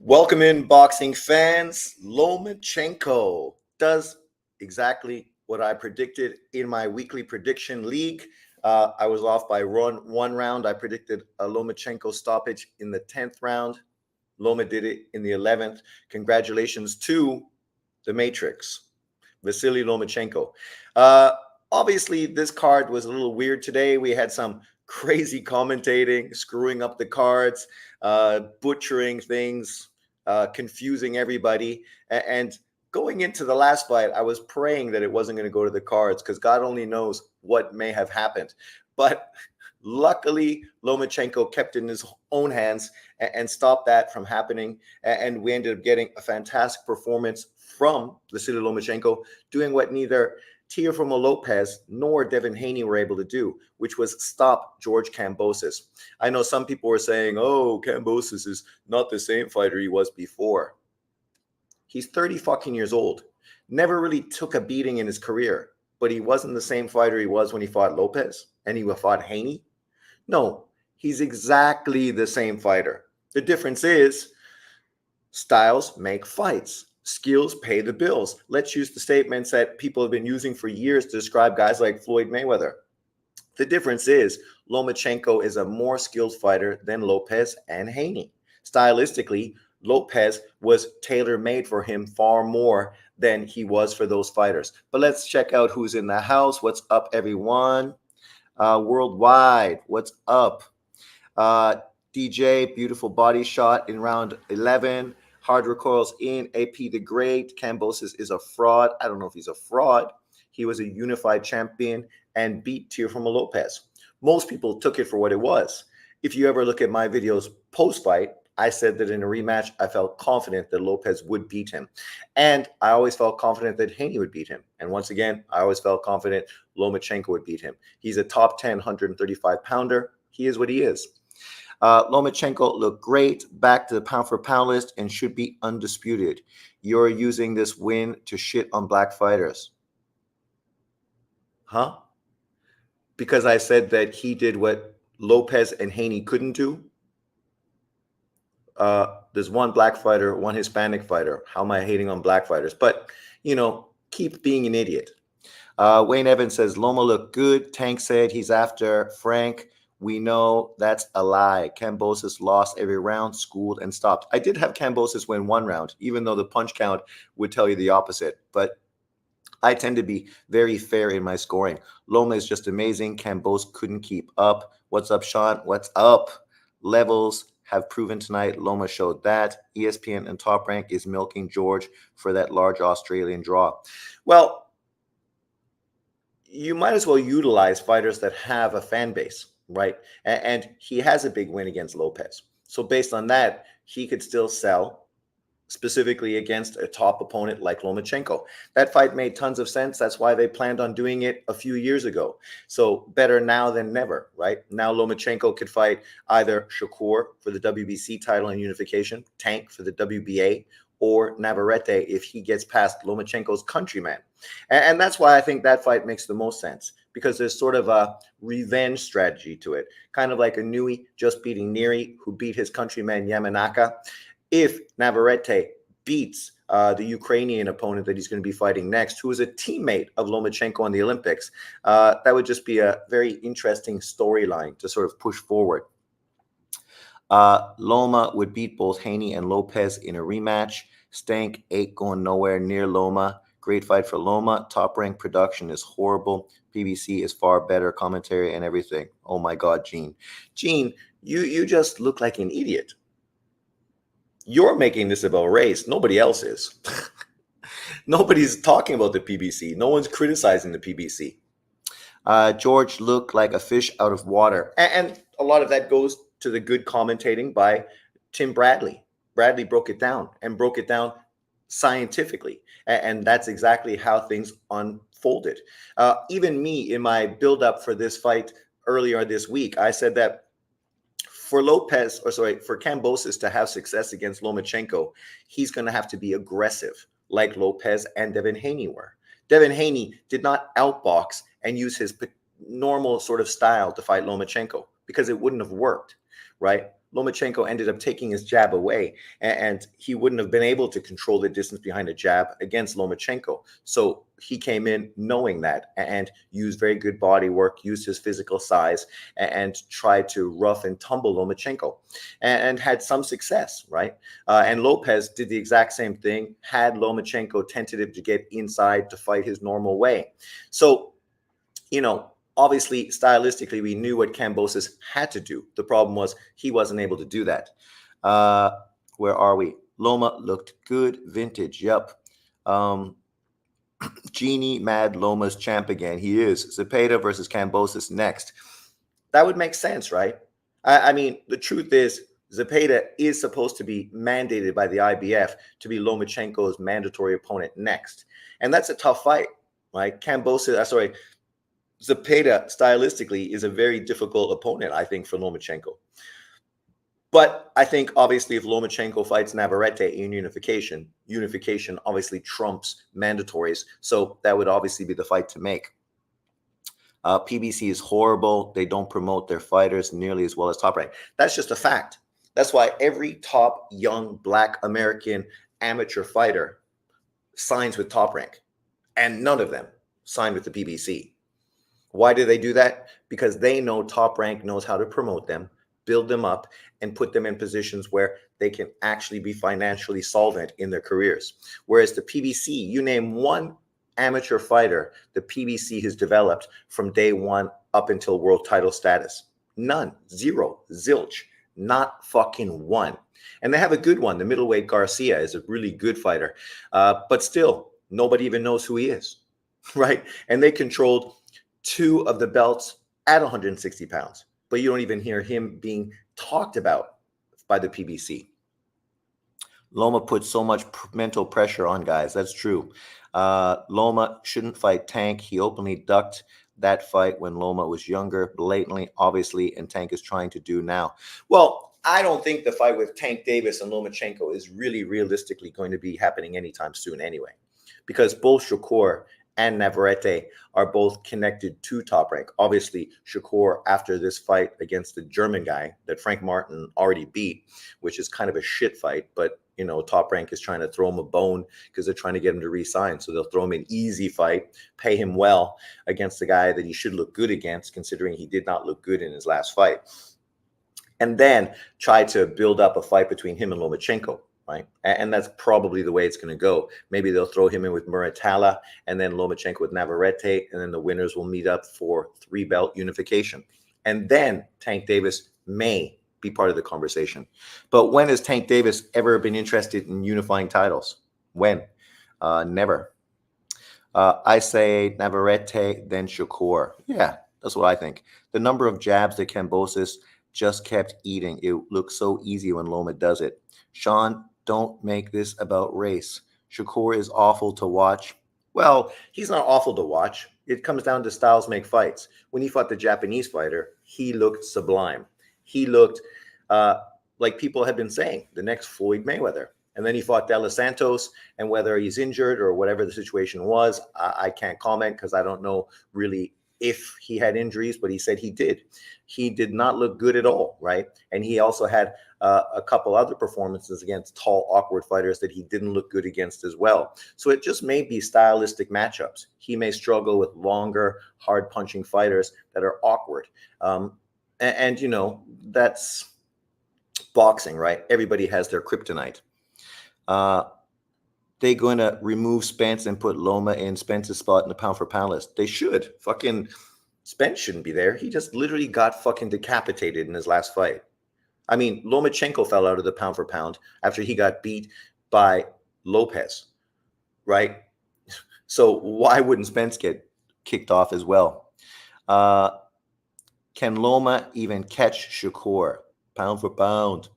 Welcome in, boxing fans. Lomachenko does exactly what I predicted in my weekly prediction league. I was off by one round. I predicted a Lomachenko stoppage in the 10th round. Loma did it in the 11th. Congratulations to the Matrix, Vasily Lomachenko. Uh, Obviously, this card was a little weird today. We had some crazy commentating, screwing up the cards, butchering things, confusing everybody. And going into the last fight, I was praying that it wasn't going to go to the cards because God only knows what may have happened. But luckily, Lomachenko kept it in his own hands and stopped that from happening. And we ended up getting a fantastic performance from Vasily Lomachenko, doing what neither Teofimo Lopez nor Devin Haney were able to do, which was stop George Kamboses. I know some people were saying, oh, Kamboses is not the same fighter he was before. He's 30 fucking years old. Never really took a beating in his career, but he wasn't the same fighter he was when he fought Lopez and he fought Haney. No, he's exactly the same fighter. The difference is styles make fights. Skills pay the bills. Let's use the statements that people have been using for years to describe guys like Floyd Mayweather. The difference is Lomachenko is a more skilled fighter than Lopez and Haney. Stylistically, Lopez was tailor-made for him far more than he was for those fighters. But let's check out who's in the house. What's up, everyone? Worldwide, what's up? DJ, beautiful body shot in round 11. Hard recoils in. AP the Great. Kamboses is a fraud. I don't know if he's a fraud. He was a unified champion and beat Teofimo Lopez. Most people took it for what it was. If you ever look at my videos post-fight, I said that in a rematch, I felt confident that Lopez would beat him. And I always felt confident that Haney would beat him. And once again, I always felt confident Lomachenko would beat him. He's a top 10, 135-pounder. He is what he is. Lomachenko looked great, back to the pound-for-pound list, and should be undisputed. You're using this win to shit on black fighters. Huh? Because I said that he did what Lopez and Haney couldn't do? There's one black fighter, one Hispanic fighter. How am I hating on black fighters? But, keep being an idiot. Wayne Evans says, Loma looked good. Tank said he's after Frank. We know that's a lie. Kamboses lost every round, schooled, and stopped. I did have Kamboses win one round, even though the punch count would tell you the opposite. But I tend to be very fair in my scoring. Loma is just amazing. Kamboses couldn't keep up. What's up, Sean? What's up? Levels have proven tonight. Loma showed that. ESPN and Top Rank is milking George for that large Australian draw. Well, you might as well utilize fighters that have a fan base, right? And he has a big win against Lopez. So based on that, he could still sell specifically against a top opponent like Lomachenko. That fight made tons of sense. That's why they planned on doing it a few years ago. So better now than never, right? Now Lomachenko could fight either Shakur for the WBC title and unification, Tank for the WBA, or Navarrete if he gets past Lomachenko's countryman. And that's why I think that fight makes the most sense, because there's sort of a revenge strategy to it, kind of like a Nui just beating Neri, who beat his countryman Yamanaka. If Navarrete beats the Ukrainian opponent that he's going to be fighting next, who is a teammate of Lomachenko in the Olympics, that would just be a very interesting storyline to sort of push forward. Loma would beat both Haney and Lopez in a rematch. Stank ain't going nowhere near Loma. Great fight for Loma. Top Rank production is horrible. PBC is far better commentary and everything. Oh my God, Gene. Gene, you just look like an idiot. You're making this about race. Nobody else is. Nobody's talking about the PBC. No one's criticizing the PBC. George looked like a fish out of water. And a lot of that goes to the good commentating by Tim Bradley. Bradley broke it down scientifically. And that's exactly how things unfolded. Even me, in my build-up for this fight earlier this week, I said that for Kamboses to have success against Lomachenko, he's going to have to be aggressive, like Lopez and Devin Haney were. Devin Haney did not outbox and use his normal sort of style to fight Lomachenko because it wouldn't have worked, right? Lomachenko ended up taking his jab away, and he wouldn't have been able to control the distance behind a jab against Lomachenko. So he came in knowing that and used very good body work, used his physical size, and tried to rough and tumble Lomachenko, and had some success, right? And Lopez did the exact same thing, had Lomachenko tentative to get inside to fight his normal way. So, obviously, stylistically, we knew what Kamboses had to do. The problem was he wasn't able to do that. Where are we? Loma looked good, vintage. Yep. Genie Mad Loma's champ again. He is. Zepeda versus Kamboses next. That would make sense, right? I mean, the truth is, Zepeda is supposed to be mandated by the IBF to be Lomachenko's mandatory opponent next. And that's a tough fight, right? Zepeda stylistically is a very difficult opponent, I think, for Lomachenko. But I think, obviously, if Lomachenko fights Navarrete in unification obviously trumps mandatories. So that would obviously be the fight to make. PBC is horrible. They don't promote their fighters nearly as well as Top Rank. That's just a fact. That's why every top young Black American amateur fighter signs with Top Rank, and none of them signed with the PBC. Why do they do that? Because they know Top Rank knows how to promote them, build them up, and put them in positions where they can actually be financially solvent in their careers. Whereas the PBC, you name one amateur fighter the PBC has developed from day one up until world title status. None. Zero. Zilch. Not fucking one. And they have a good one. The middleweight Garcia is a really good fighter. But still, nobody even knows who he is, right? And they controlled 2 of the belts at 160 pounds. But you don't even hear him being talked about by the PBC. Loma put so much mental pressure on guys. That's true. Loma shouldn't fight Tank. He openly ducked that fight when Loma was younger, blatantly, obviously, and Tank is trying to do now. Well, I don't think the fight with Tank Davis and Lomachenko is really realistically going to be happening anytime soon anyway, because both Shakur and Navarrete are both connected to Top Rank. Obviously, Shakur, after this fight against the German guy that Frank Martin already beat, which is kind of a shit fight, but Top Rank is trying to throw him a bone because they're trying to get him to re-sign. So they'll throw him an easy fight, pay him well against the guy that he should look good against, considering he did not look good in his last fight. And then try to build up a fight between him and Lomachenko, right? And that's probably the way it's going to go. Maybe they'll throw him in with Muratalla and then Lomachenko with Navarrete, and then the winners will meet up for 3-belt unification. And then Tank Davis may be part of the conversation. But when has Tank Davis ever been interested in unifying titles? When? Never. I say Navarrete, then Shakur. Yeah, that's what I think. The number of jabs that Kamboses just kept eating. It looks so easy when Loma does it. Sean, don't make this about race. Shakur is awful to watch. Well, he's not awful to watch. It comes down to styles make fights. When he fought the Japanese fighter, he looked sublime. He looked like people had been saying, the next Floyd Mayweather. And then he fought De Los Santos, and whether he's injured or whatever the situation was, I can't comment because I don't know really if he had injuries, but he said he did. He did not look good at all, right? And he also had a couple other performances against tall, awkward fighters that he didn't look good against as well. So it just may be stylistic matchups. He may struggle with longer, hard-punching fighters that are awkward. And that's boxing, right? Everybody has their kryptonite. They're going to remove Spence and put Loma in Spence's spot in the pound-for-pound list. They should. Fucking Spence shouldn't be there. He just literally got fucking decapitated in his last fight. I mean, Lomachenko fell out of the pound-for-pound after he got beat by Lopez, right? So why wouldn't Spence get kicked off as well? Can Loma even catch Shakur? Pound for pound.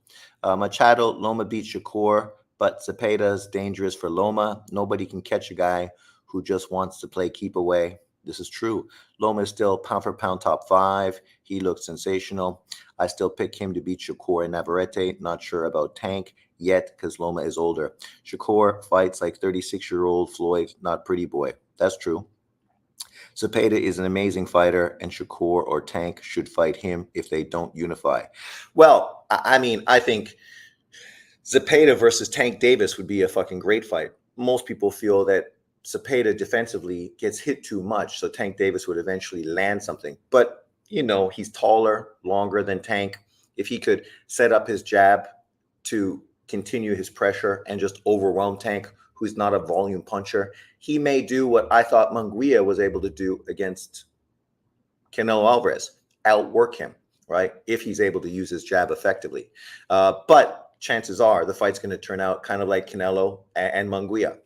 Machado, Loma beat Shakur, but Zepeda's dangerous for Loma. Nobody can catch a guy who just wants to play keep away. This is true. Loma is still pound for pound top 5. He looks sensational. I still pick him to beat Shakur and Navarrete. Not sure about Tank yet because Loma is older. Shakur fights like 36-year-old Floyd, not pretty boy. That's true. Zepeda is an amazing fighter, and Shakur or Tank should fight him if they don't unify. Well, I mean, I think Zepeda versus Tank Davis would be a fucking great fight. Most people feel that Zepeda defensively gets hit too much, so Tank Davis would eventually land something. But, he's taller, longer than Tank. If he could set up his jab to continue his pressure and just overwhelm Tank, who's not a volume puncher, he may do what I thought Munguia was able to do against Canelo Alvarez, outwork him, right? If he's able to use his jab effectively. But chances are the fight's going to turn out kind of like Canelo and Munguia.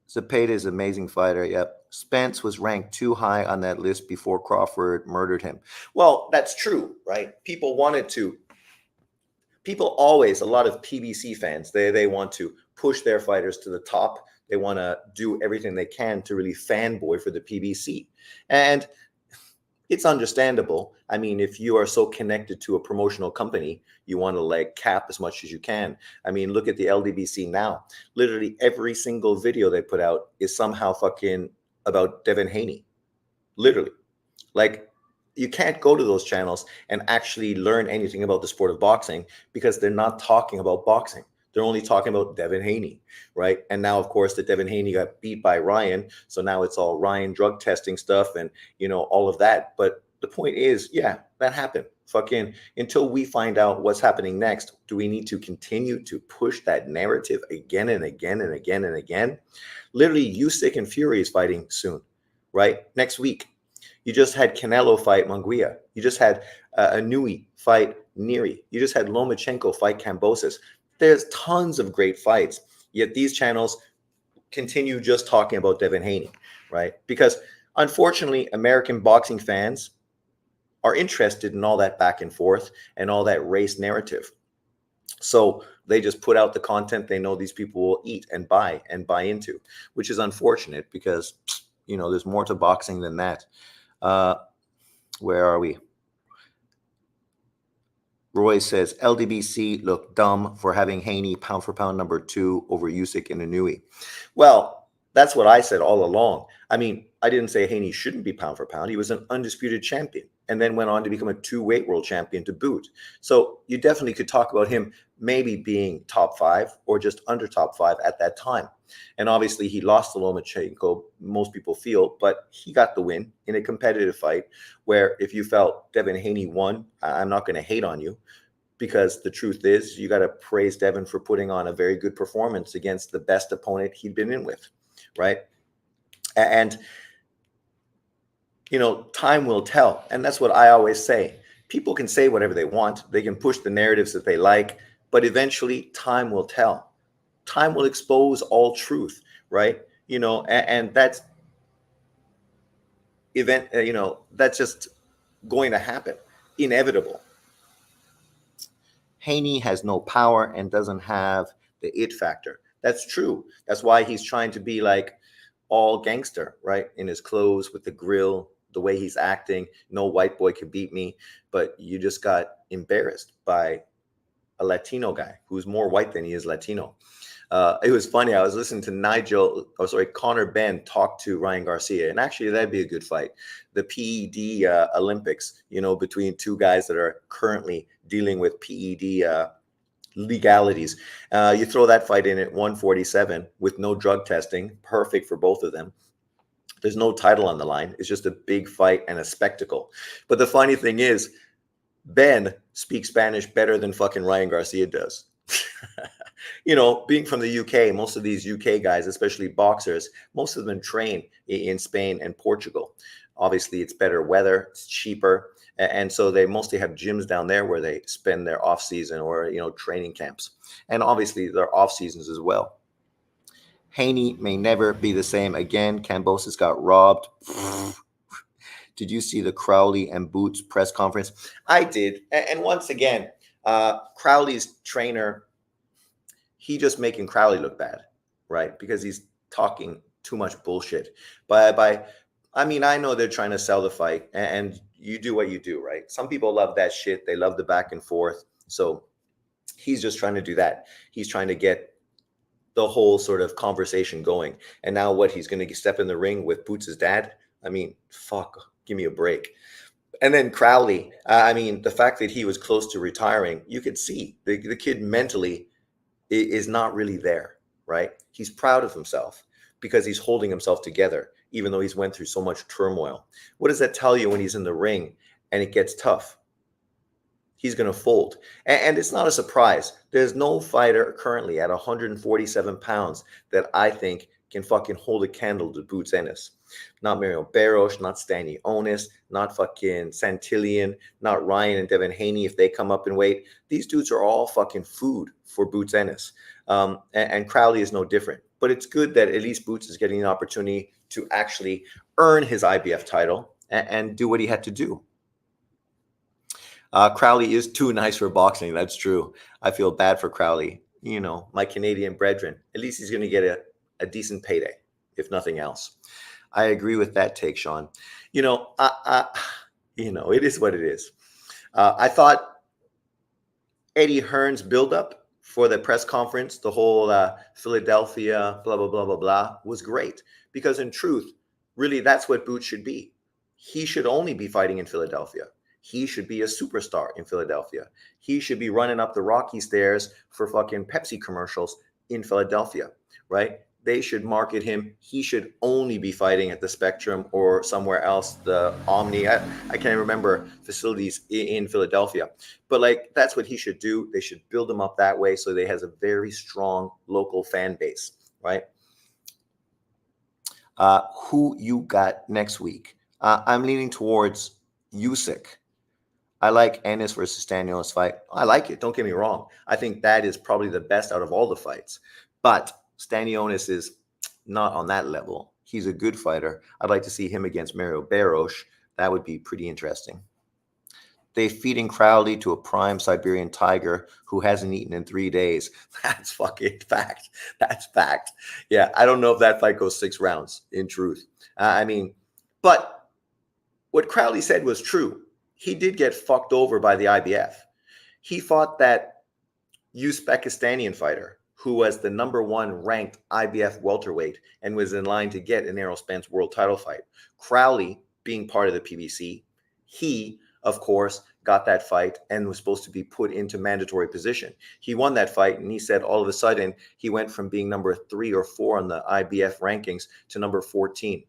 Zepeda is an amazing fighter. Yep. Spence was ranked too high on that list before Crawford murdered him. Well, that's true, right? People always, a lot of PBC fans, they want to push their fighters to the top. They want to do everything they can to really fanboy for the PBC. And it's understandable. I mean, if you are so connected to a promotional company, you want to cap as much as you can. I mean, look at the LDBC now. Literally every single video they put out is somehow fucking about Devin Haney. Literally. You can't go to those channels and actually learn anything about the sport of boxing because they're not talking about boxing. They're only talking about Devin Haney, right? And now, of course, that Devin Haney got beat by Ryan. So now it's all Ryan drug testing stuff and, all of that. But the point is, yeah, that happened. Fucking until we find out what's happening next, do we need to continue to push that narrative again and again and again and again? Literally, Usyk and Fury is fighting soon, right? Next week. You just had Canelo fight Munguia. You just had Inui fight Neri. You just had Lomachenko fight Kamboses. There's tons of great fights, yet these channels continue just talking about Devin Haney, right? Because unfortunately, American boxing fans are interested in all that back and forth and all that race narrative. So they just put out the content they know these people will eat and buy into, which is unfortunate because, there's more to boxing than that. Where are we? Roy says LDBC looked dumb for having Haney pound for pound number 2 over Usyk and Inui. Well, that's what I said all along. I mean, I didn't say Haney shouldn't be pound for pound. He was an undisputed champion and then went on to become a 2-weight world champion to boot. So you definitely could talk about him maybe being top 5 or just under top 5 at that time. And obviously he lost to Lomachenko, most people feel, but he got the win in a competitive fight where if you felt Devin Haney won, I'm not going to hate on you because the truth is you got to praise Devin for putting on a very good performance against the best opponent he'd been in with, right? And, time will tell. And that's what I always say. People can say whatever they want. They can push the narratives that they like, but eventually time will tell. Time will expose all truth, right? And that's that's just going to happen, inevitable. Haney has no power and doesn't have the it factor. That's true. That's why he's trying to be all gangster, right? In his clothes, with the grill, the way he's acting. No white boy can beat me. But you just got embarrassed by a Latino guy who's more white than he is Latino. It was funny. I was listening to Connor Ben talk to Ryan Garcia, and actually that'd be a good fight. The PED Olympics, between two guys that are currently dealing with PED legalities. You throw that fight in at 147 with no drug testing, perfect for both of them. There's no title on the line. It's just a big fight and a spectacle. But the funny thing is, Ben speaks Spanish better than fucking Ryan Garcia does. Being from the UK, most of these UK guys, especially boxers, most of them train in Spain and Portugal. Obviously, it's better weather, it's cheaper. And so they mostly have gyms down there where they spend their off season or, training camps. And obviously their off seasons as well. Haney may never be the same again. Kamboses got robbed. Did you see the Crowley and Boots press conference? I did. And once again, Crowley's trainer, he just making Crowley look bad, right? Because he's talking too much bullshit. I know they're trying to sell the fight, and you do what you do, right? Some people love that shit. They love the back and forth. So he's just trying to do that. He's trying to get the whole sort of conversation going. And now what, he's going to step in the ring with Boots' dad? I mean, fuck, give me a break. And then Crowley, I mean, the fact that he was close to retiring, you could see the kid mentally is not really there, right? He's proud of himself because he's holding himself together, even though he's went through so much turmoil. What does that tell you when he's in the ring and it gets tough? He's going to fold. And it's not a surprise. There's no fighter currently at 147 pounds that I think can fucking hold a candle to Boots Ennis. Not Mario Barros, not Stanionis, not fucking Santillan, not Ryan and Devin Haney if they come up in weight. These dudes are all fucking food for Boots Ennis. And Crowley is no different. But it's good that at least Boots is getting an opportunity to actually earn his IBF title and do what he had to do. Crowley is too nice for boxing. That's true. I feel bad for Crowley. You know, my Canadian brethren. At least he's going to get a decent payday, if nothing else. I agree with that take, Sean. You know, it is what it is. I thought Eddie Hearn's buildup for the press conference, the whole Philadelphia, blah, blah, blah, blah, blah, was great. Because in truth, really, that's what Boots should be. He should only be fighting in Philadelphia. He should be a superstar in Philadelphia. He should be running up the Rocky stairs for fucking Pepsi commercials in Philadelphia, right? They should market him. He should only be fighting at the Spectrum or somewhere else, the Omni. I can't remember facilities in Philadelphia. But like, that's what he should do. They should build him up that way so they has a very strong local fan base, right? Who you got next week? I'm leaning towards Usyk. I like Ennis versus Stanionis fight. I like it. Don't get me wrong. I think that is probably the best out of all the fights. But Stanionis is not on that level. He's a good fighter. I'd like to see him against Mario Barros. That would be pretty interesting. They feeding Crowley to a prime Siberian tiger who hasn't eaten in 3 days. That's fucking fact. That's fact. Yeah, I don't know if that fight goes 6 rounds, in truth. But what Crowley said was true. He did get fucked over by the IBF. He fought that Uzbekistanian fighter who was the #1 ranked IBF welterweight and was in line to get an Errol Spence world title fight. Crowley, being part of the PBC, he, of course, got that fight and was supposed to be put into mandatory position. He won that fight, and he said all of a sudden he went from being number 3 or 4 on the IBF rankings to number 14.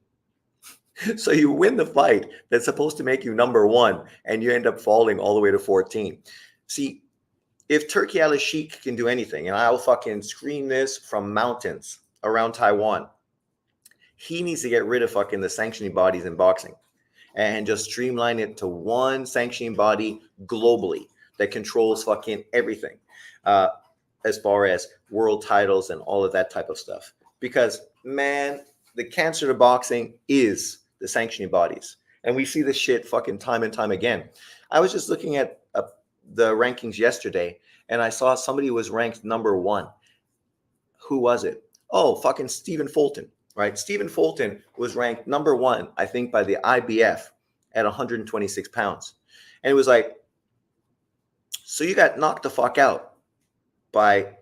So you win the fight that's supposed to make you #1, and you end up falling all the way to 14. See, if Turki Al-Sheikh can do anything, and I'll fucking scream this from mountains around Taiwan, he needs to get rid of fucking the sanctioning bodies in boxing and just streamline it to one sanctioning body globally that controls fucking everything as far as world titles and all of that type of stuff. Because, man, the cancer to boxing is the sanctioning bodies. And we see this shit fucking time and time again. I was just looking at the rankings yesterday, and I saw somebody was ranked #1. Who was it? Oh, fucking Stephen Fulton, right? Stephen Fulton was ranked #1, I think, by the IBF at 126 pounds. And it was like, so you got knocked the fuck out by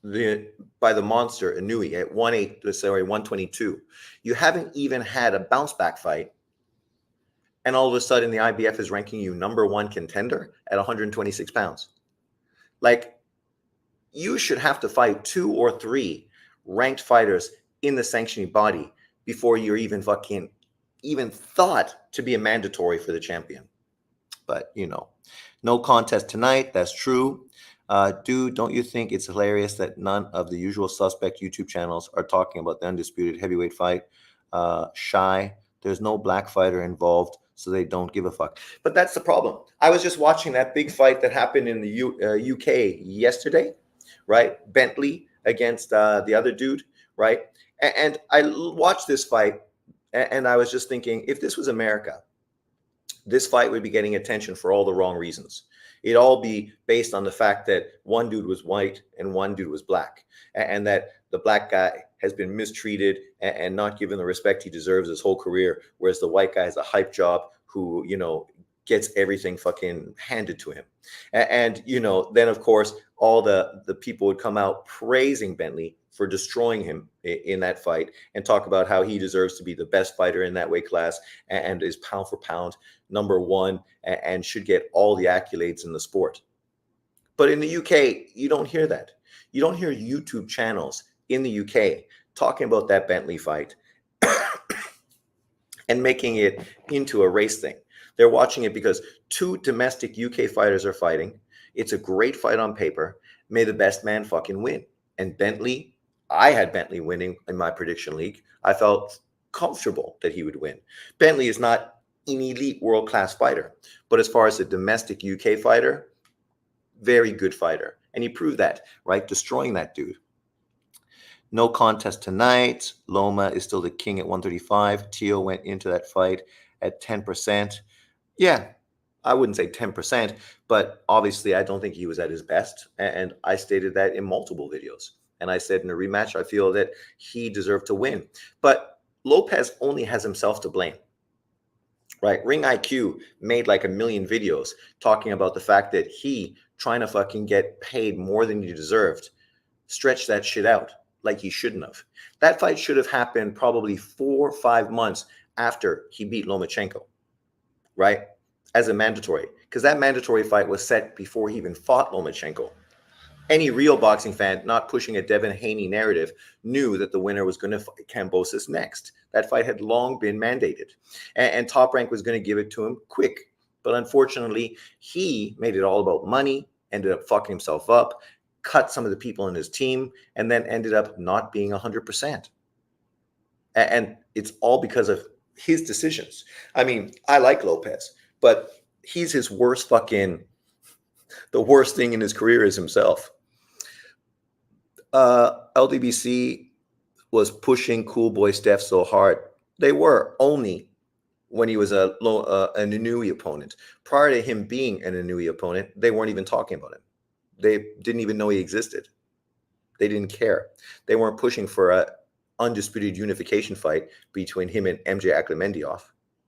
the monster Inui at 122. You haven't even had a bounce back fight, and all of a sudden the IBF is ranking you #1 contender at 126 pounds. Like, you should have to fight 2 or 3 ranked fighters in the sanctioning body before you're even thought to be a mandatory for the champion. But, no contest tonight. That's true. Dude, don't you think it's hilarious that none of the usual suspect YouTube channels are talking about the undisputed heavyweight fight? Shy. There's no black fighter involved, so they don't give a fuck. But that's the problem. I was just watching that big fight that happened in the UK yesterday, right? Bentley against the other dude, right? And I watched this fight, and I was just thinking, if this was America, this fight would be getting attention for all the wrong reasons. It'd all be based on the fact that one dude was white and one dude was black, and that the black guy has been mistreated and not given the respect he deserves his whole career, whereas the white guy is a hype job who, gets everything fucking handed to him. And then, of course, all the people would come out praising Bentley for destroying him in that fight and talk about how he deserves to be the best fighter in that weight class and is pound for pound number one and should get all the accolades in the sport. But in the UK, you don't hear that. You don't hear YouTube channels in the UK talking about that Bentley fight and making it into a race thing. They're watching it because two domestic UK fighters are fighting. It's a great fight on paper. May the best man fucking win. And Bentley, I had Bentley winning in my prediction league. I felt comfortable that he would win. Bentley is not an elite world-class fighter, but as far as a domestic UK fighter, very good fighter. And he proved that, right? Destroying that dude. No contest tonight. Loma is still the king at 135. Teo went into that fight at 10%. Yeah, I wouldn't say 10%, but obviously I don't think he was at his best. And I stated that in multiple videos. And I said in a rematch, I feel that he deserved to win. But Lopez only has himself to blame. Right? Ring IQ made like 1 million videos talking about the fact that he, trying to fucking get paid more than he deserved, stretched that shit out like he shouldn't have. That fight should have happened probably 4 or 5 months after he beat Lomachenko, right? As a mandatory, because that mandatory fight was set before he even fought Lomachenko. Any real boxing fan not pushing a Devin Haney narrative knew that the winner was going to fight Kamboses next. That fight had long been mandated, and Top Rank was going to give it to him quick. But unfortunately, he made it all about money, ended up fucking himself up, cut some of the people in his team, and then ended up not being 100%. And it's all because of his decisions. I mean, I like Lopez, but he's his worst fucking, the worst thing in his career is himself. LDBC was pushing Cool Boy Steph so hard. They were only when he was an Inouye opponent. Prior to him being an Inouye opponent, they weren't even talking about him. They didn't even know he existed. They didn't care. They weren't pushing for a undisputed unification fight between him and MJ Akhmedov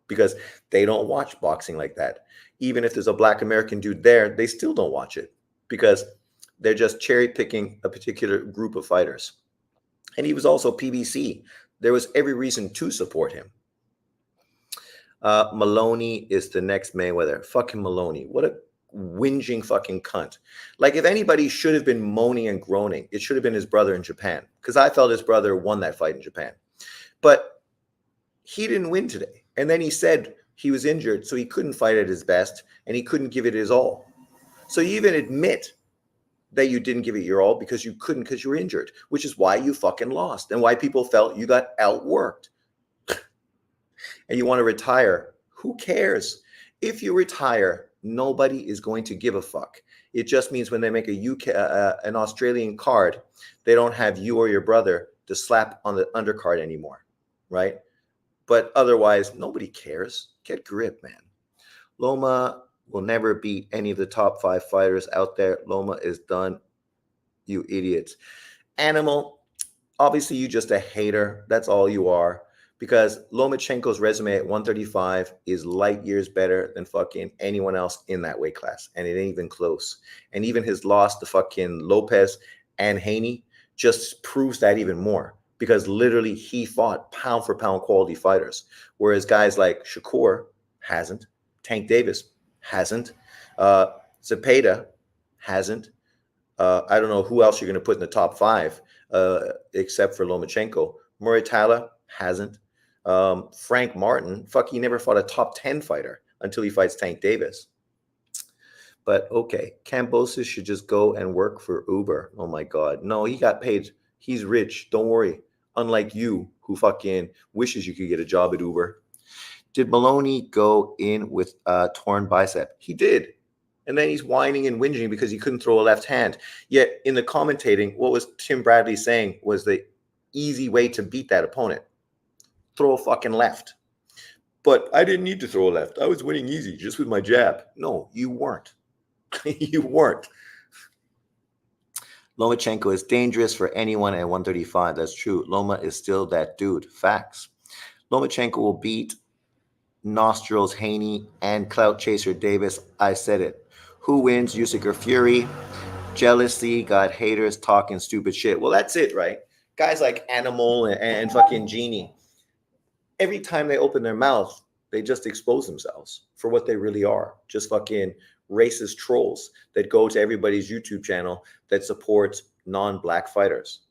because they don't watch boxing like that. Even if there's a Black American dude there, they still don't watch it because they're just cherry picking a particular group of fighters. And he was also PBC. There was every reason to support him. Maloney is the next Mayweather. Fucking Maloney. What a whinging fucking cunt. Like, if anybody should have been moaning and groaning, it should have been his brother in Japan, because I felt his brother won that fight in Japan. But he didn't win today. And then he said he was injured, so he couldn't fight at his best, and he couldn't give it his all. So you even admit that you didn't give it your all because you couldn't, because you were injured, which is why you fucking lost and why people felt you got outworked. And you want to retire. Who cares? If you retire, nobody is going to give a fuck. It just means when they make an Australian card, they don't have you or your brother to slap on the undercard anymore, right? But otherwise, nobody cares. Get grip, man. Loma will never beat any of the top 5 fighters out there. Loma is done, you idiots. Animal, obviously you just a hater. That's all you are. Because Lomachenko's resume at 135 is light years better than fucking anyone else in that weight class. And it ain't even close. And even his loss to fucking Lopez and Haney just proves that even more. Because literally he fought pound for pound quality fighters. Whereas guys like Shakur hasn't. Tank Davis hasn't. Zepeda hasn't. I don't know who else you're going to put in the top 5 except for Lomachenko. Muratalla hasn't. Frank Martin, he never fought a top 10 fighter until he fights Tank Davis. But okay, Kamboses should just go and work for Uber. Oh my God. No, he got paid. He's rich. Don't worry. Unlike you, who fucking wishes you could get a job at Uber. Did Maloney go in with a torn bicep? He did. And then he's whining and whinging because he couldn't throw a left hand. Yet in the commentating, what was Tim Bradley saying was the easy way to beat that opponent. Throw a fucking left. But I didn't need to throw a left. I was winning easy just with my jab. No, you weren't. You weren't. Lomachenko is dangerous for anyone at 135. That's true. Loma is still that dude. Facts. Lomachenko will beat Nostrils Haney and Clout Chaser Davis. I said it. Who wins, Usyk or Fury? Jealousy got haters talking stupid shit. Well, that's it, right? Guys like Animal and fucking Genie, every time they open their mouth, they just expose themselves for what they really are. Just fucking racist trolls that go to everybody's YouTube channel that supports non-black fighters,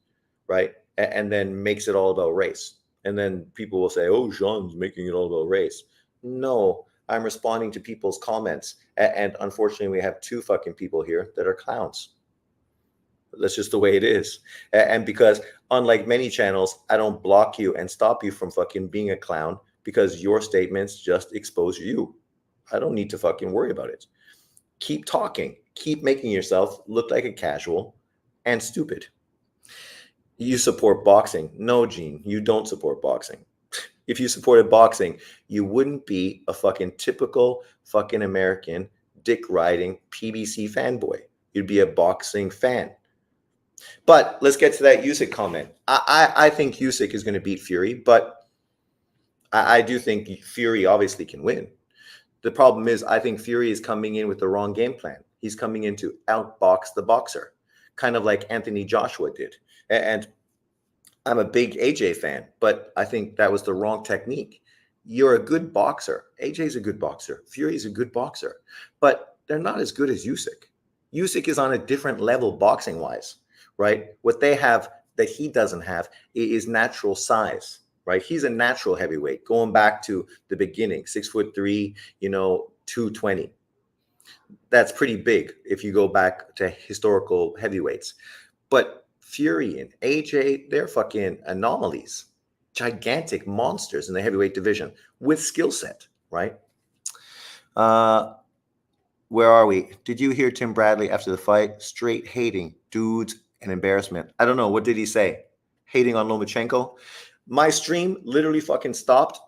right? And then makes it all about race. And then people will say, "Oh, Jean's making it all about race." No, I'm responding to people's comments. And unfortunately, we have two fucking people here that are clowns. That's just the way it is. And because unlike many channels, I don't block you and stop you from fucking being a clown because your statements just expose you. I don't need to fucking worry about it. Keep talking. Keep making yourself look like a casual and stupid. You support boxing. No, Gene, you don't support boxing. If you supported boxing, you wouldn't be a fucking typical fucking American dick riding PBC fanboy. You'd be a boxing fan. But let's get to that Usyk comment. I think Usyk is going to beat Fury, but I do think Fury obviously can win. The problem is I think Fury is coming in with the wrong game plan. He's coming in to outbox the boxer, kind of like Anthony Joshua did. And I'm a big AJ fan, but I think that was the wrong technique. You're a good boxer. AJ's a good boxer. Fury's a good boxer, but they're not as good as Usyk. Usyk is on a different level boxing wise, right? What they have that he doesn't have is natural size, right? He's a natural heavyweight going back to the beginning, 6'3", 220. That's pretty big if you go back to historical heavyweights. But Fury and AJ, they're fucking anomalies, gigantic monsters in the heavyweight division with skill set, right? Where are we? Did you hear Tim Bradley after the fight? Straight hating, dudes, an embarrassment. I don't know. What did he say? Hating on Lomachenko? My stream literally fucking stopped.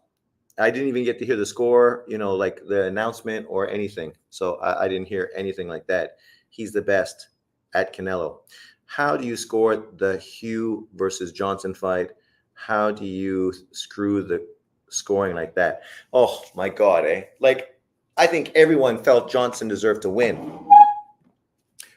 I didn't even get to hear the score, like the announcement or anything. So I didn't hear anything like that. He's the best at Canelo. How do you score the Hugh versus Johnson fight? How do you screw the scoring like that? Oh my God, eh? Like, I think everyone felt Johnson deserved to win.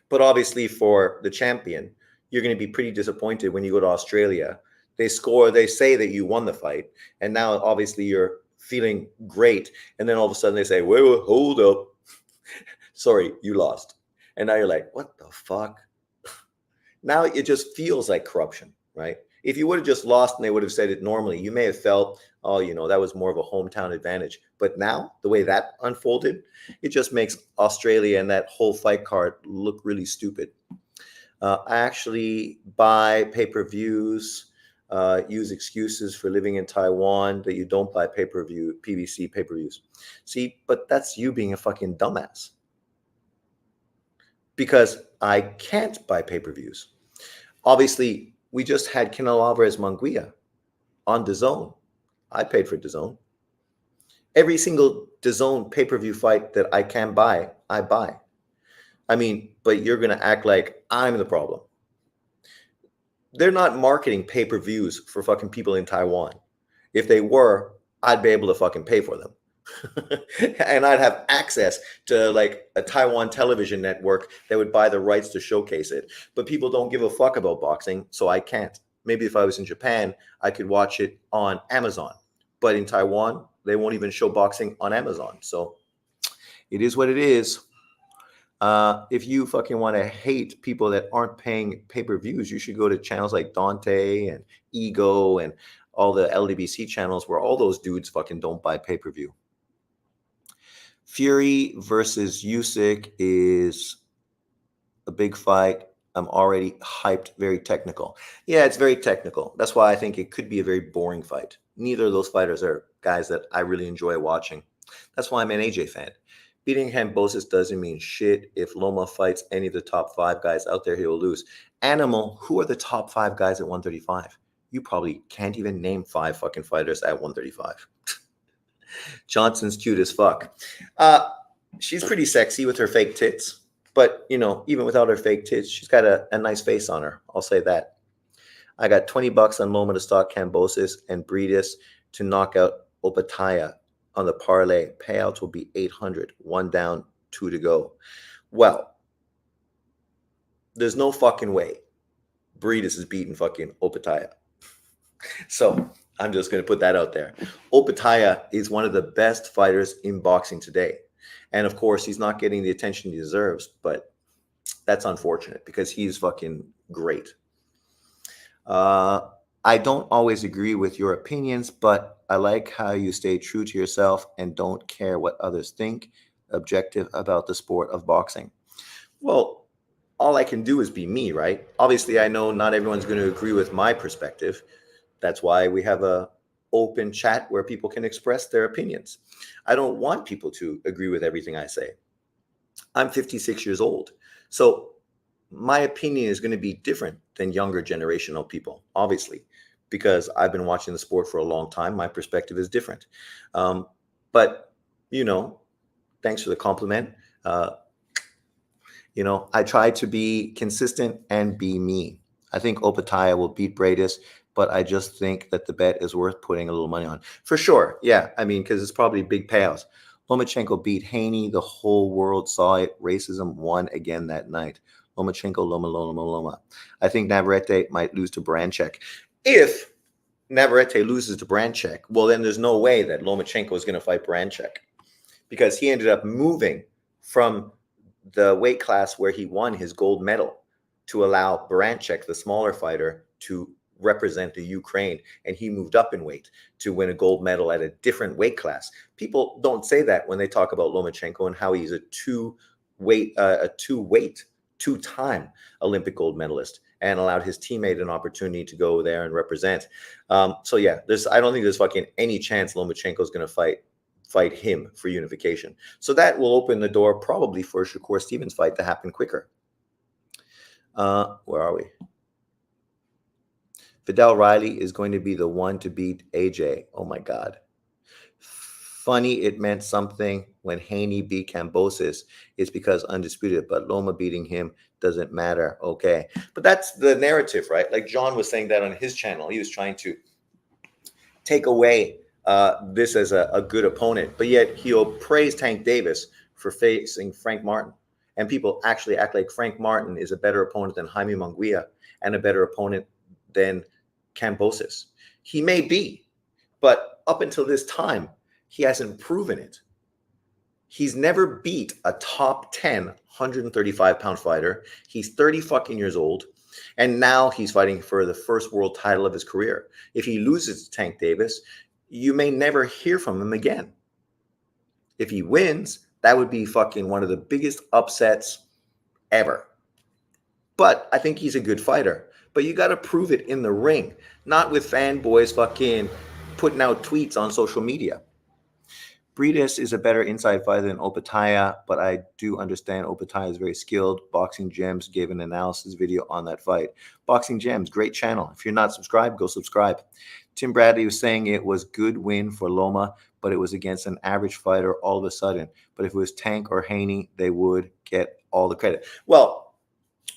But obviously for the champion, you're going to be pretty disappointed when you go to Australia. They say that you won the fight, and now obviously you're feeling great. And then all of a sudden they say, wait, hold up. Sorry, you lost. And now you're like, what the fuck? Now it just feels like corruption, right? If you would have just lost and they would have said it normally, you may have felt, oh, that was more of a hometown advantage. But now the way that unfolded, it just makes Australia and that whole fight card look really stupid. I actually buy pay-per-views, use excuses for living in Taiwan that you don't buy PVC pay-per-views. See, but that's you being a fucking dumbass. Because I can't buy pay-per-views. Obviously, we just had Canelo Alvarez Munguia on DAZN. I paid for DAZN. Every single DAZN pay-per-view fight that I can buy, I buy. I mean, but you're going to act like I'm the problem. They're not marketing pay-per-views for fucking people in Taiwan. If they were, I'd be able to fucking pay for them. And I'd have access to like a Taiwan television network that would buy the rights to showcase it. But people don't give a fuck about boxing, so I can't. Maybe if I was in Japan, I could watch it on Amazon. But in Taiwan, they won't even show boxing on Amazon. So it is what it is. If you fucking want to hate people that aren't paying pay-per-views, you should go to channels like Dante and Ego and all the LDBC channels where all those dudes fucking don't buy pay-per-view. Fury versus Usyk is a big fight. I'm already hyped, very technical. Yeah, it's very technical. That's why I think it could be a very boring fight. Neither of those fighters are guys that I really enjoy watching. That's why I'm an AJ fan. Beating Kamboses doesn't mean shit. If Loma fights any of the top 5 guys out there, he will lose. Animal, who are the top 5 guys at 135? You probably can't even name 5 fucking fighters at 135. Johnson's cute as fuck. She's pretty sexy with her fake tits. But, even without her fake tits, she's got a nice face on her. I'll say that. I got $20 on Loma to stock Kamboses and Breedis to knock out Opataya on the parlay. Payouts will be $800. 1 down, 2 to go. Well, there's no fucking way Breedis is beating fucking Opataya. So I'm just going to put that out there. Opataya is one of the best fighters in boxing today. And of course, he's not getting the attention he deserves, but that's unfortunate because he's fucking great. I don't always agree with your opinions, but I like how you stay true to yourself and don't care what others think, objective about the sport of boxing. Well, all I can do is be me, right? Obviously, I know not everyone's going to agree with my perspective. That's why we have a open chat where people can express their opinions. I don't want people to agree with everything I say. I'm 56 years old. So my opinion is going to be different than younger generational people, obviously, because I've been watching the sport for a long time. My perspective is different. But, thanks for the compliment. I try to be consistent and be me. I think Opataya will beat Bradis, but I just think that the bet is worth putting a little money on. For sure. Yeah. I mean, because it's probably big payouts. Lomachenko beat Haney. The whole world saw it. Racism won again that night. Lomachenko, Loma. I think Navarrete might lose to Branchek. If Navarrete loses to Branchek, well, then there's no way that Lomachenko is going to fight Branchek because he ended up moving from the weight class where he won his gold medal to allow Branchek, the smaller fighter, to represent the Ukraine, and he moved up in weight to win a gold medal at a different weight class. People don't say that when they talk about Lomachenko and how he's a two-time Olympic gold medalist and allowed his teammate an opportunity to go there and represent. So yeah, I don't think there's fucking any chance Lomachenko is going to fight him for unification. So that will open the door probably for a Shakur Stevens fight to happen quicker. Where are we? Fidel Riley is going to be the one to beat AJ. Oh my God. Funny, it meant something when Haney beat Kamboses. It's because undisputed, but Loma beating him doesn't matter. Okay. But that's the narrative, right? Like John was saying that on his channel. He was trying to take away this as a good opponent, but yet he'll praise Tank Davis for facing Frank Martin. And people actually act like Frank Martin is a better opponent than Jaime Munguia and a better opponent than Kamboses. He may be, but up until this time, he hasn't proven it. He's never beat a top 10 135-pound fighter. He's 30 fucking years old. And now he's fighting for the first world title of his career. If he loses to Tank Davis, you may never hear from him again. If he wins, that would be fucking one of the biggest upsets ever. But I think he's a good fighter. But you got to prove it in the ring, not with fanboys fucking putting out tweets on social media. Breedis is a better inside fighter than Opataya, but I do understand Opataya is very skilled. Boxing Gems gave an analysis video on that fight. Boxing Gems, great channel. If you're not subscribed, go subscribe. Tim Bradley was saying it was good win for Loma, but it was against an average fighter all of a sudden. But if it was Tank or Haney, they would get all the credit. Well,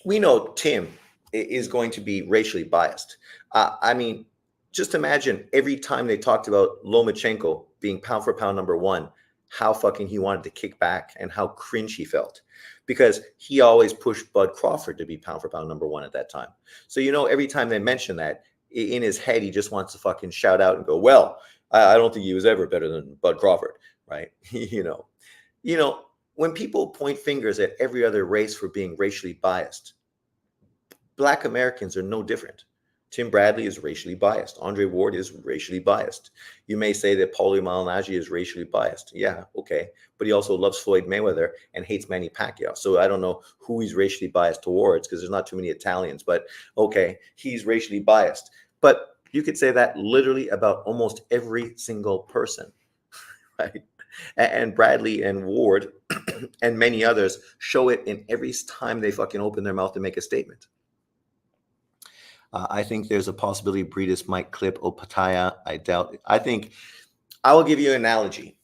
we know Tim is going to be racially biased. I mean, just imagine every time they talked about Lomachenko being pound for pound number one, how fucking he wanted to kick back and how cringe he felt, because he always pushed Bud Crawford to be pound for pound number one at that time. So, every time they mention that, in his head, he just wants to fucking shout out and go, well, I don't think he was ever better than Bud Crawford, right? When people point fingers at every other race for being racially biased, Black Americans are no different. Tim Bradley is racially biased. Andre Ward is racially biased. You may say that Paulie Malignaggi is racially biased. Yeah, okay. But he also loves Floyd Mayweather and hates Manny Pacquiao. So I don't know who he's racially biased towards, because there's not too many Italians. But okay, he's racially biased. But you could say that literally about almost every single person, right? And Bradley and Ward and many others show it in every time they fucking open their mouth to make a statement. I think there's a possibility Breedis might clip Opataya. I doubt it. I will give you an analogy.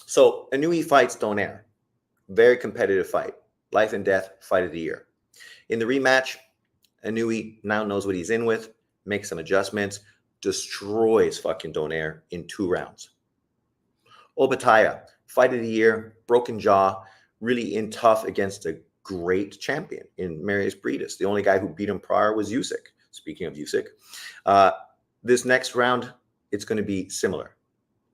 So Inoue fights Donaire. Very competitive fight. Life and death fight of the year. In the rematch, Inoue now knows what he's in with, makes some adjustments, destroys fucking Donaire in 2 rounds. Opataya, fight of the year, broken jaw, really in tough against a great champion in Marius Briedis. The only guy who beat him prior was Usyk. Speaking of Usyk, this next round, it's going to be similar.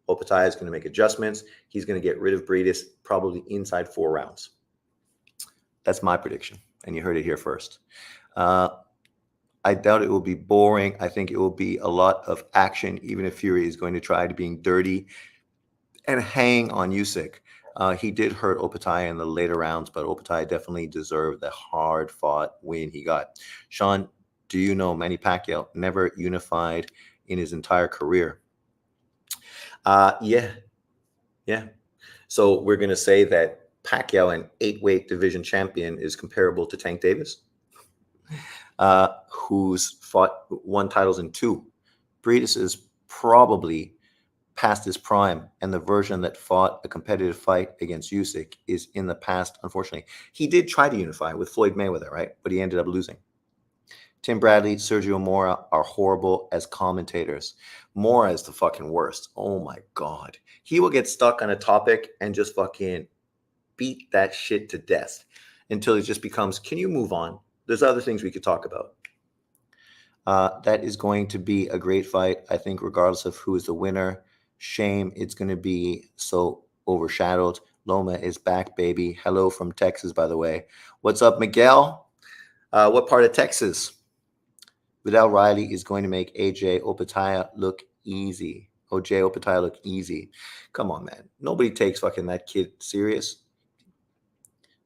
Opetaia is going to make adjustments. He's going to get rid of Briedis probably inside 4 rounds. That's my prediction, and you heard it here first. I doubt it will be boring. I think it will be a lot of action, even if Fury is going to try to being dirty and hang on Usyk. He did hurt Opetaia in the later rounds, but Opetaia definitely deserved the hard-fought win he got. Sean, do you know Manny Pacquiao never unified in his entire career? Yeah. So we're going to say that Pacquiao, an 8-weight division champion, is comparable to Tank Davis, who's won titles in 2. Briedis is probably past his prime, and the version that fought a competitive fight against Usyk is in the past, unfortunately. He did try to unify with Floyd Mayweather, right? But he ended up losing. Tim Bradley, Sergio Mora are horrible as commentators. Mora is the fucking worst. Oh my God. He will get stuck on a topic and just fucking beat that shit to death until it just becomes, can you move on? There's other things we could talk about. That is going to be a great fight, I think, regardless of who is the winner. Shame it's going to be so overshadowed. Loma is back, baby. Hello from Texas, by the way. What's up, Miguel? What part of Texas? Vidal Riley is going to make AJ Opetaia look easy. OJ Opetaia look easy. Come on, man. Nobody takes fucking that kid serious.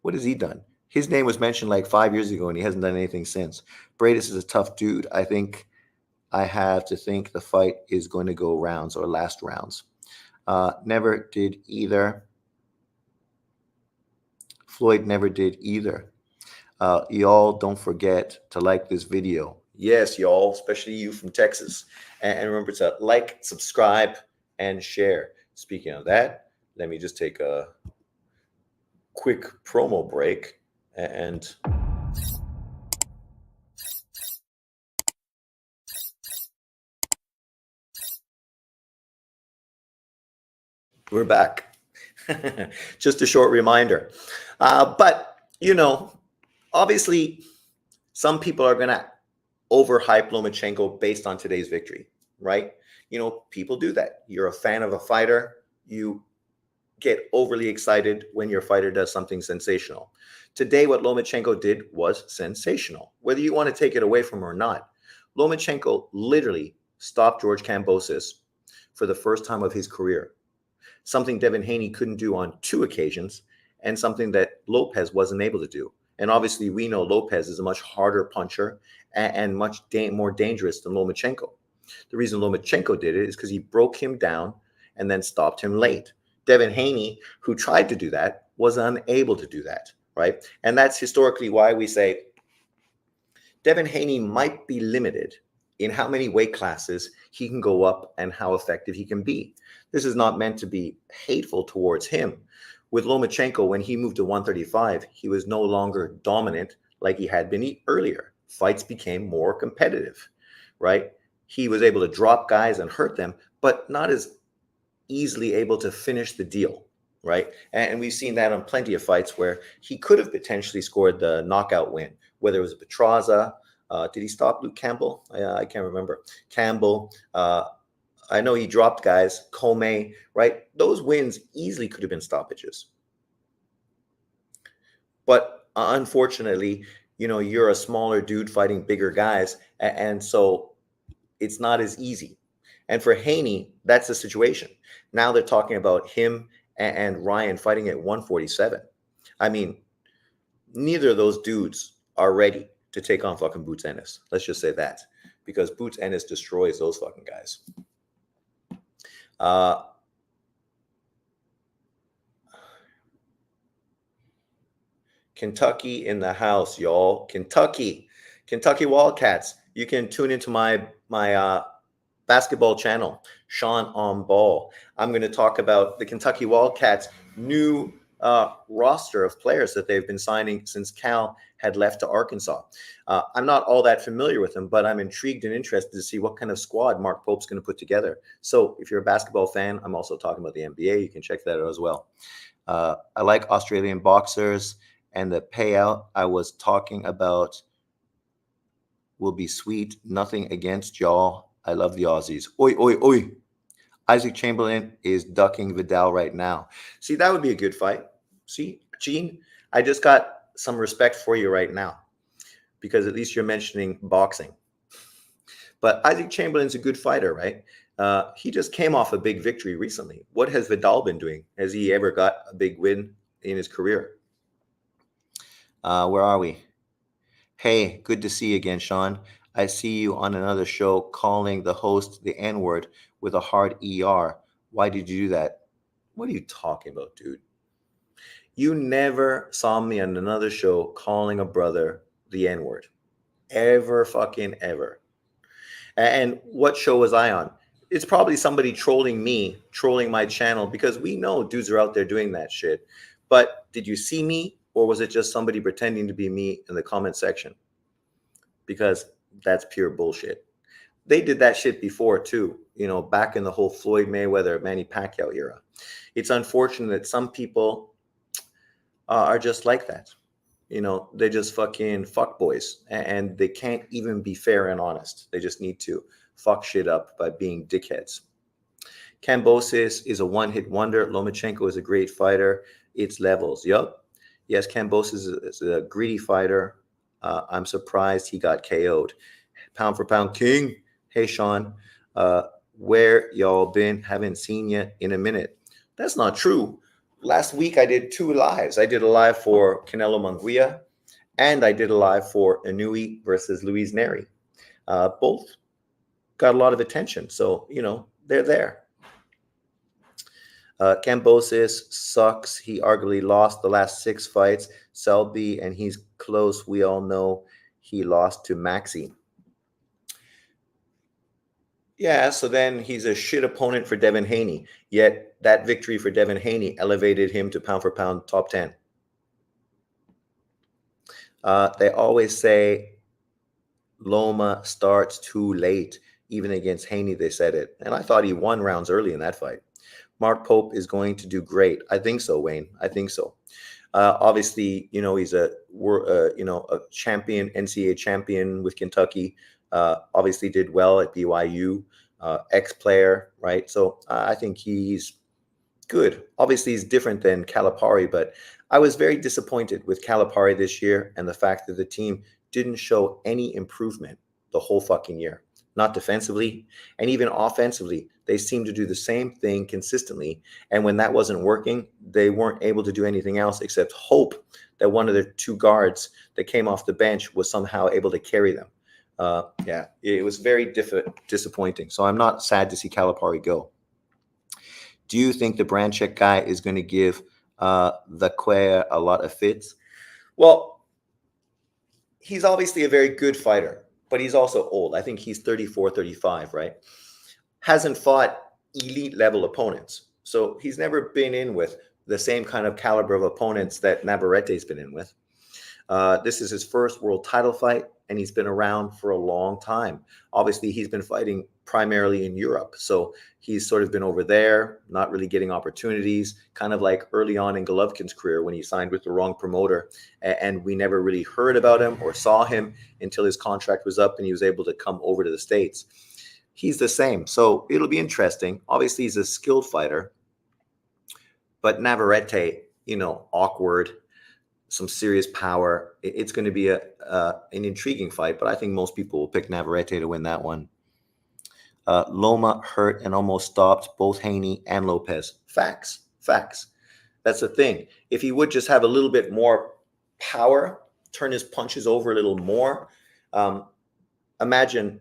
What has he done? His name was mentioned like 5 years ago, and he hasn't done anything since. Briedis is a tough dude. I think I have to think the fight is going to go rounds or last rounds. Never did either. Floyd never did either. Y'all don't forget to like this video. Yes, y'all, especially you from Texas. And remember to like, subscribe, and share. Speaking of that, let me just take a quick promo break and we're back. Just a short reminder. But, obviously, some people are going to overhype Lomachenko based on today's victory, right? People do that. You're a fan of a fighter. You get overly excited when your fighter does something sensational. Today, what Lomachenko did was sensational. Whether you want to take it away from him or not, Lomachenko literally stopped George Kamboses for the first time of his career. Something Devin Haney couldn't do on 2 occasions, and something that Lopez wasn't able to do. And obviously, we know Lopez is a much harder puncher and much more dangerous than Lomachenko. The reason Lomachenko did it is because he broke him down and then stopped him late. Devin Haney, who tried to do that, was unable to do that, right? And that's historically why we say Devin Haney might be limited in how many weight classes he can go up and how effective he can be. This is not meant to be hateful towards him. With Lomachenko, when he moved to 135, he was no longer dominant like he had been earlier. Fights became more competitive, right? He was able to drop guys and hurt them, but not as easily able to finish the deal, right? And we've seen that on plenty of fights where he could have potentially scored the knockout win, whether it was Petraza. Did he stop Luke Campbell? I can't remember. Campbell. I know he dropped guys. Comey, right? Those wins easily could have been stoppages. But unfortunately, you're a smaller dude fighting bigger guys. And so it's not as easy. And for Haney, that's the situation. Now they're talking about him and Ryan fighting at 147. I mean, neither of those dudes are ready to take on fucking Boots Ennis. Let's just say that. Because Boots Ennis destroys those fucking guys. Kentucky in the house, y'all. Kentucky Wildcats. You can tune into my basketball channel, Sean on Ball. I'm going to talk about the Kentucky Wildcats' new roster of players that they've been signing since Cal had left to Arkansas. I'm not all that familiar with them, but I'm intrigued and interested to see what kind of squad Mark Pope's going to put together. So if you're a basketball fan, I'm also talking about the NBA. You can check that out as well. I like Australian boxers, and the payout I was talking about will be sweet. Nothing against y'all. I love the Aussies. Oi, oi, oi. Isaac Chamberlain is ducking Vidal right now. See, that would be a good fight. See, Gene, I just got some respect for you right now because at least you're mentioning boxing. But Isaac Chamberlain's a good fighter, right? He just came off a big victory recently. What has Vidal been doing? Has he ever got a big win in his career? Where are we? Hey, good to see you again, Sean. I see you on another show calling the host the N-word with a hard ER. Why did you do that? What are you talking about, dude? You never saw me on another show calling a brother the N-word. Ever fucking ever. And what show was I on? It's probably somebody trolling me, trolling my channel, because we know dudes are out there doing that shit. But did you see me, or was it just somebody pretending to be me in the comment section? Because that's pure bullshit. They did that shit before too, back in the whole Floyd Mayweather, Manny Pacquiao era. It's unfortunate that some people are just like that. They just fucking fuck boys, and they can't even be fair and honest. They just need to fuck shit up by being dickheads. Kamboses is a one-hit wonder. Lomachenko is a great fighter. It's levels. Yup. Yes, Kamboses is a greedy fighter. I'm surprised he got KO'd. Pound for pound king. Hey, Sean. Where y'all been? Haven't seen you in a minute. That's not true. Last week, I did 2 lives. I did a live for Canelo Munguia, and I did a live for Inui versus Luis Neri. Both got a lot of attention. So, they're there. Kamboses sucks. He arguably lost the last 6 fights. Selby, and he's close. We all know he lost to Maxi. Yeah, so then he's a shit opponent for Devin Haney. Yet that victory for Devin Haney elevated him to pound for pound top 10. They always say Loma starts too late. Even against Haney, they said it. And I thought he won rounds early in that fight. Mark Pope is going to do great. I think so, Wayne. I think so. Obviously, he's a champion, NCAA champion with Kentucky. Obviously did well at BYU, ex-player, right? So I think he's good. Obviously, he's different than Calipari, but I was very disappointed with Calipari this year and the fact that the team didn't show any improvement the whole fucking year. Not defensively, and even offensively. They seemed to do the same thing consistently. And when that wasn't working, they weren't able to do anything else except hope that one of their 2 guards that came off the bench was somehow able to carry them. Yeah, it was very disappointing. So I'm not sad to see Calipari go. Do you think the Branchek guy is going to give the Quer a lot of fits? Well, he's obviously a very good fighter, but he's also old. I think he's 34, 35, right? Hasn't fought elite level opponents. So he's never been in with the same kind of caliber of opponents that Navarrete's been in with. This is his first world title fight, and he's been around for a long time. Obviously, he's been fighting primarily in Europe. So he's sort of been over there, not really getting opportunities, kind of like early on in Golovkin's career when he signed with the wrong promoter. And we never really heard about him or saw him until his contract was up and he was able to come over to the States. He's the same. So it'll be interesting. Obviously, he's a skilled fighter. But Navarrete, awkward, some serious power. It's going to be an intriguing fight, but I think most people will pick Navarrete to win that one. Loma hurt and almost stopped both Haney and Lopez. Facts. That's the thing. If he would just have a little bit more power, turn his punches over a little more, imagine,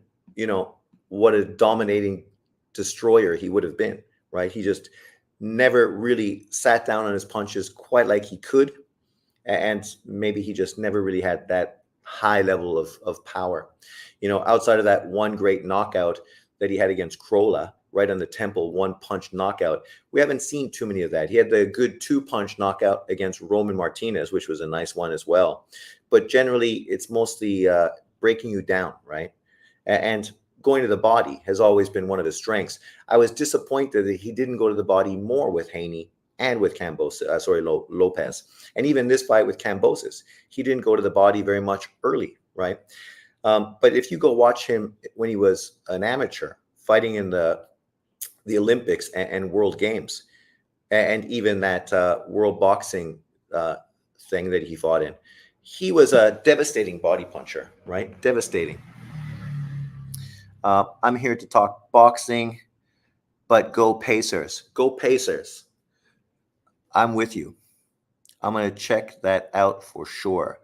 what a dominating destroyer he would have been, right? He just never really sat down on his punches quite like he could. And maybe he just never really had that high level of power. Outside of that one great knockout that he had against Krola, right on the temple, 1-punch knockout, we haven't seen too many of that. He had the good 2-punch knockout against Roman Martinez, which was a nice one as well. But generally, it's mostly breaking you down, right? And going to the body has always been one of his strengths. I was disappointed that he didn't go to the body more with Haney and with Lopez. And even this fight with Kamboses, he didn't go to the body very much early, right? But if you go watch him when he was an amateur fighting in the Olympics and World Games, and even that World Boxing thing that he fought in, he was a devastating body puncher, right? Devastating. I'm here to talk boxing, but go Pacers. Go Pacers. I'm with you. I'm going to check that out for sure.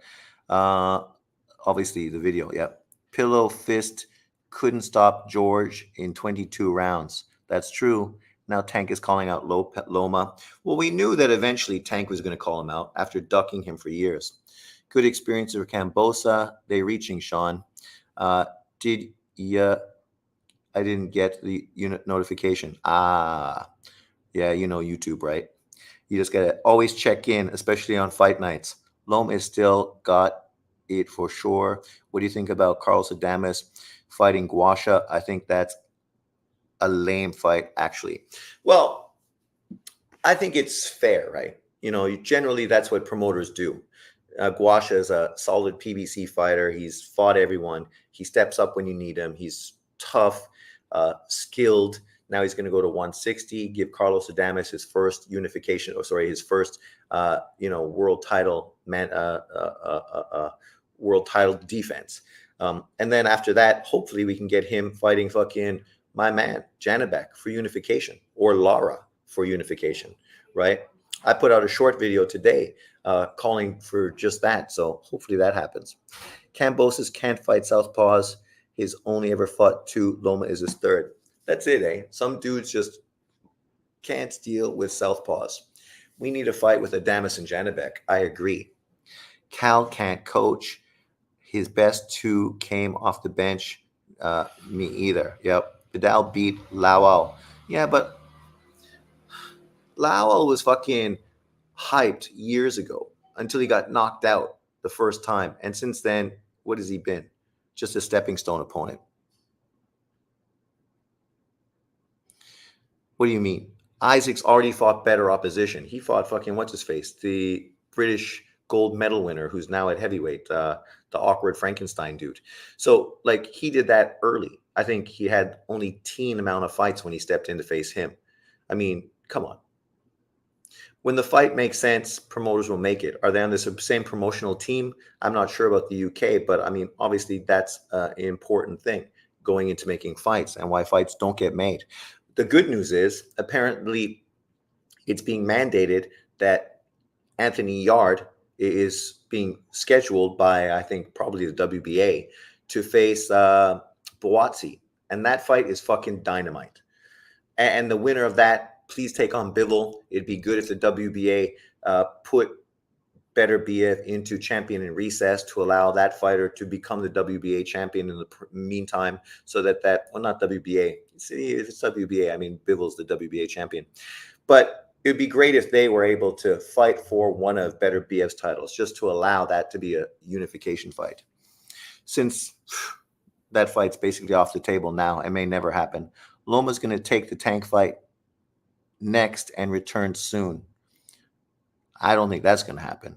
Obviously, the video, yep. Pillow fist couldn't stop George in 22 rounds. That's true. Now Tank is calling out Loma. Well, we knew that eventually Tank was going to call him out after ducking him for years. Good experience for Kambosa. They reaching, Sean. Did you? I didn't get the unit notification. Yeah, you know YouTube, right? You just gotta always check in, especially on fight nights. Loma is still got it for sure. What do you think about Carlos Adames fighting Guasha? I think that's a lame fight, actually. Well, I think it's fair, right? Generally that's what promoters do. Guasha is a solid PBC fighter. He's fought everyone. He steps up when you need him. He's tough, skilled. Now he's going to go to 160, give Carlos Adames his first unification, his first, world title world title defense. And then after that, hopefully we can get him fighting fucking my man, Janibek, for unification, or Lara for unification, right? I put out a short video today calling for just that. So hopefully that happens. Kamboses can't fight southpaws. His only ever fought two. Loma is his third. That's it, eh? Some dudes just can't deal with southpaws. We need a fight with Adames and Janibek. I agree. Cal can't coach. His best two came off the bench. Me either. Yep. Vidal beat Lawal. Yeah, but Lawal was fucking hyped years ago until he got knocked out the first time. And since then, what has he been? Just a stepping stone opponent. What do you mean? Isaac's already fought better opposition. He fought fucking what's his face, the British gold medal winner who's now at heavyweight, the awkward Frankenstein dude. So like he did that early. I think he had only teen amount of fights when he stepped in to face him. I mean, come on. When the fight makes sense, promoters will make it. Are they on the same promotional team? I'm not sure about the UK, but I mean, obviously that's an important thing going into making fights and why fights don't get made. The good news is apparently it's being mandated that Anthony Yard is being scheduled by, I think, probably the WBA to face Boazzi. And that fight is fucking dynamite. And the winner of that, please take on Bivol. It'd be good if the WBA put Better BF into champion in recess to allow that fighter to become the WBA champion in the meantime, so that not WBA. See, if it's WBA, I mean Bivol's the WBA champion. But it would be great if they were able to fight for one of Better BF's titles, just to allow that to be a unification fight. Since that fight's basically off the table now, it may never happen. Loma's going to take the Tank fight next and return soon. I don't think that's going to happen.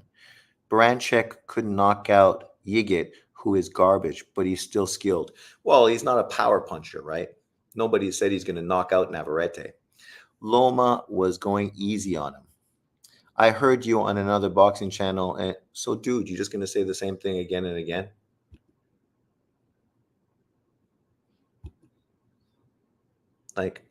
Baranchek couldn't knock out Yigit, who is garbage, but he's still skilled. Well, he's not a power puncher, right? Nobody said he's going to knock out Navarrete. Loma was going easy on him. I heard you on another boxing channel, and so, dude, you're just going to say the same thing again and again? Like,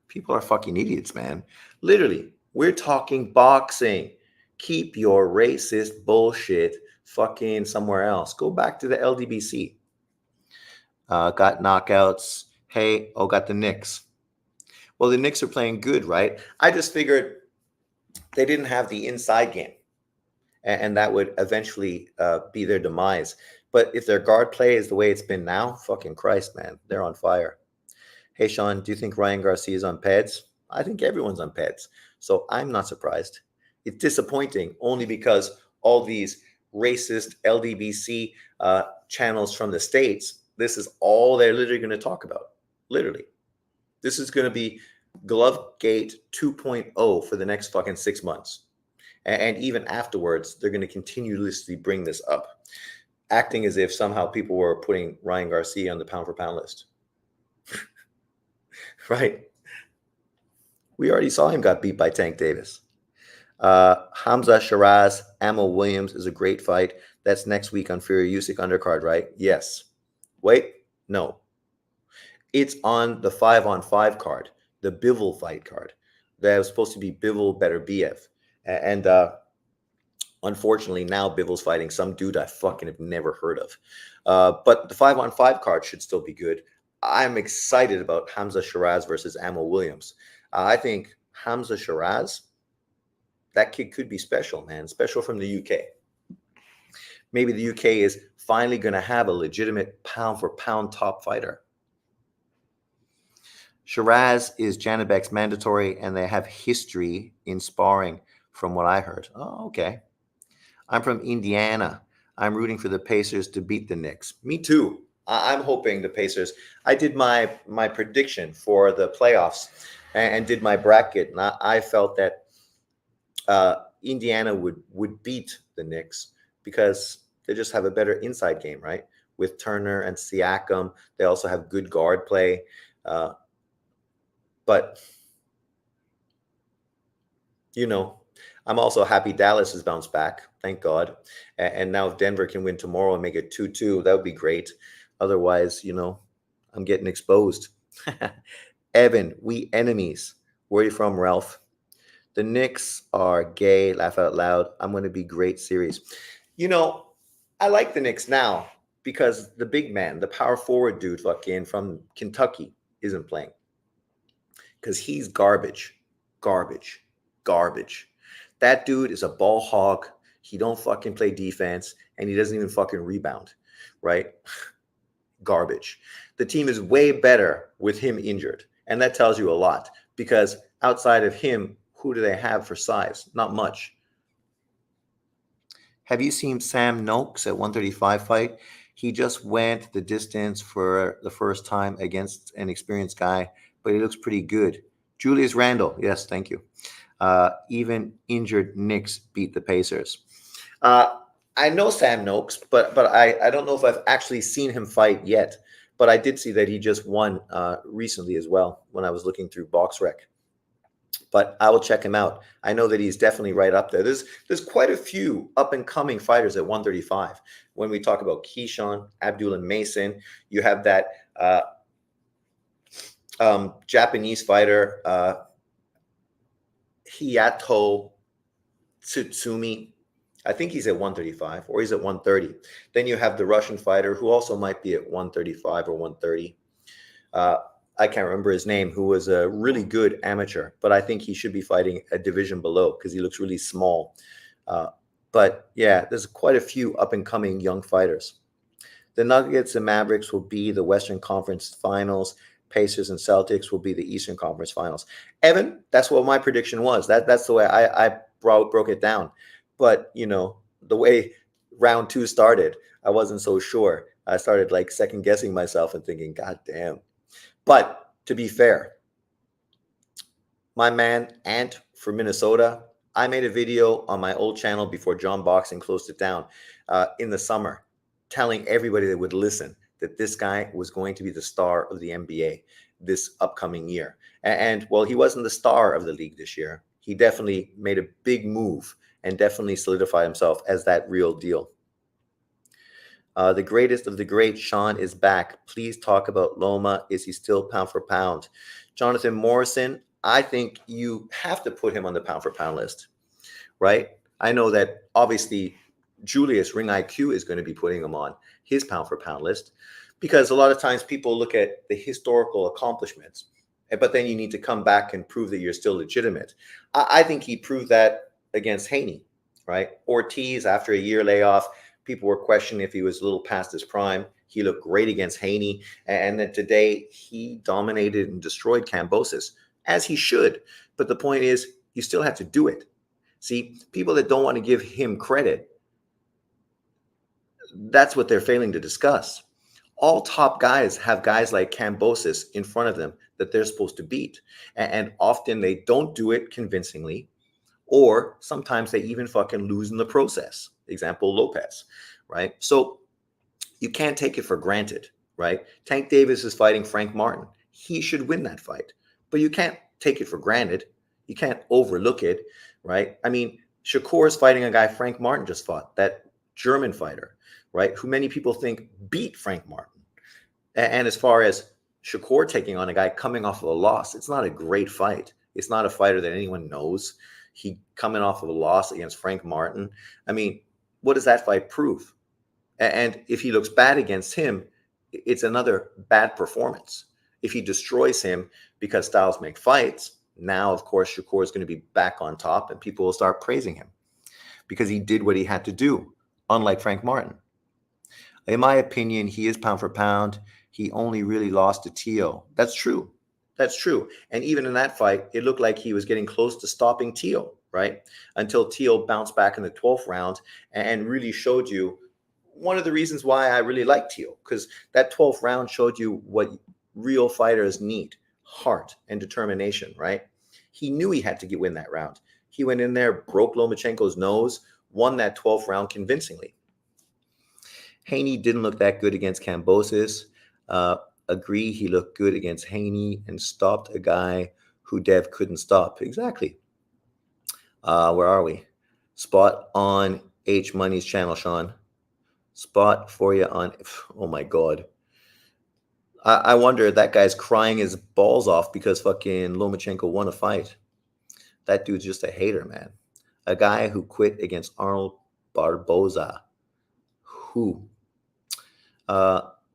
people are fucking idiots, man. Literally, we're talking boxing. Keep your racist bullshit fucking somewhere else. Go back to the LDBC. Got knockouts. Hey, got the Knicks. Well, the Knicks are playing good, right? I just figured they didn't have the inside game, and that would eventually be their demise. But if their guard play is the way it's been now, fucking Christ, man, they're on fire. Hey, Sean, do you think Ryan Garcia is on PEDs? I think everyone's on PEDs, so I'm not surprised. It's disappointing only because all these racist LDBC channels from the States, this is all they're literally going to talk about. Literally. This is going to be Glovegate 2.0 for the next fucking 6 months. And even afterwards, they're going to continuously bring this up, acting as if somehow people were putting Ryan Garcia on the pound for pound list. Right? We already saw him got beat by Tank Davis. Hamza Shiraz, Ammo Williams is a great fight. That's next week on Fury Usyk undercard, right? Yes. Wait, no. It's on the 5-on-5 card, the Bivol fight card. That was supposed to be Bivol Beterbiev. And unfortunately, now Bivol's fighting some dude I fucking have never heard of. But the 5-on-5 card should still be good. I'm excited about Hamza Shiraz versus Ammo Williams. I think Hamza Shiraz, that kid could be special, man. Special from the UK. Maybe the UK is finally going to have a legitimate pound-for-pound top fighter. Shiraz is Janibek's mandatory, and they have history in sparring, from what I heard. Oh, okay. I'm from Indiana. I'm rooting for the Pacers to beat the Knicks. Me too. I'm hoping the Pacers. I did my prediction for the playoffs and did my bracket, and I felt that Indiana would beat the Knicks because they just have a better inside game, right? With Turner and Siakam, they also have good guard play. But, you know, I'm also happy Dallas has bounced back. Thank God. And now if Denver can win tomorrow and make it 2-2, that would be great. Otherwise, I'm getting exposed. Evan, we enemies. Where are you from, Ralph? The Knicks are gay. Laugh out loud. I'm going to be great series. I like the Knicks now because the big man, the power forward dude fucking from Kentucky isn't playing. Because he's garbage. That dude is a ball hog. He don't fucking play defense, and he doesn't even fucking rebound, right? Garbage. The team is way better with him injured, and that tells you a lot because outside of him, who do they have for size? Not much. Have you seen Sam Noakes at 135 fight? He just went the distance for the first time against an experienced guy, but he looks pretty good. Julius Randle, yes, thank you. Even injured Knicks beat the Pacers. I know Sam Noakes, but I don't know if I've actually seen him fight yet. But I did see that he just won recently as well when I was looking through BoxRec. But I will check him out. I know that he's definitely right up there. There's quite a few up-and-coming fighters at 135. When we talk about Keyshawn, Abdullah Mason, you have that Japanese fighter, Hiyato Tsutsumi. I think he's at 135 or he's at 130. Then you have the Russian fighter who also might be at 135 or 130. I can't remember his name, who was a really good amateur, but I think he should be fighting a division below because he looks really small. But yeah, there's quite a few up-and-coming young fighters. The Nuggets and Mavericks will be the Western Conference Finals. Pacers and Celtics will be the Eastern Conference Finals. Evan, that's what my prediction was. That's the way I broke it down. But, the way round 2 started, I wasn't so sure. I started like second guessing myself and thinking, God damn. But to be fair, my man Ant from Minnesota, I made a video on my old channel before John Boxing closed it down in the summer, telling everybody that would listen that this guy was going to be the star of the NBA this upcoming year. And while he wasn't the star of the league this year, he definitely made a big move and definitely solidified himself as that real deal. The greatest of the great, Sean, is back. Please talk about Loma. Is he still pound for pound? Jonathan Morrison, I think you have to put him on the pound for pound list, right? I know that obviously Julius Ring IQ is going to be putting him on his pound for pound list because a lot of times people look at the historical accomplishments, but then you need to come back and prove that you're still legitimate. I think he proved that against Haney, right? Ortiz, after a year layoff, people were questioning if he was a little past his prime. He looked great against Haney. And then today he dominated and destroyed Kamboses, as he should. But the point is, you still have to do it. See, people that don't want to give him credit, that's what they're failing to discuss. All top guys have guys like Kamboses in front of them that they're supposed to beat. And often they don't do it convincingly, or sometimes they even fucking lose in the process. Example, Lopez, right? So you can't take it for granted, right? Tank Davis is fighting Frank Martin. He should win that fight, but you can't take it for granted. You can't overlook it, right? I mean, Shakur is fighting a guy Frank Martin just fought, that German fighter, right? Who many people think beat Frank Martin. And as far as Shakur taking on a guy coming off of a loss, it's not a great fight. It's not a fighter that anyone knows. He coming off of a loss against Frank Martin. I mean, what does that fight prove? And if he looks bad against him, it's another bad performance. If he destroys him because styles make fights, now, of course, Shakur is going to be back on top and people will start praising him because he did what he had to do, unlike Frank Martin. In my opinion, he is pound for pound. He only really lost to Tio. That's true. That's true. And even in that fight, it looked like he was getting close to stopping Tio, right? Until Tio bounced back in the 12th round and really showed you one of the reasons why I really like Tio, because that 12th round showed you what real fighters need: heart and determination, right? He knew he had to win that round. He went in there, broke Lomachenko's nose, won that 12th round convincingly. Haney didn't look that good against Kamboses. Agree, he looked good against Haney and stopped a guy who Dev couldn't stop. Exactly. Where are we? Spot on H Money's channel, Sean. Spot for you on. Oh my God. I wonder, that guy's crying his balls off because fucking Lomachenko won a fight. That dude's just a hater, man. A guy who quit against Arnold Barboza. Who?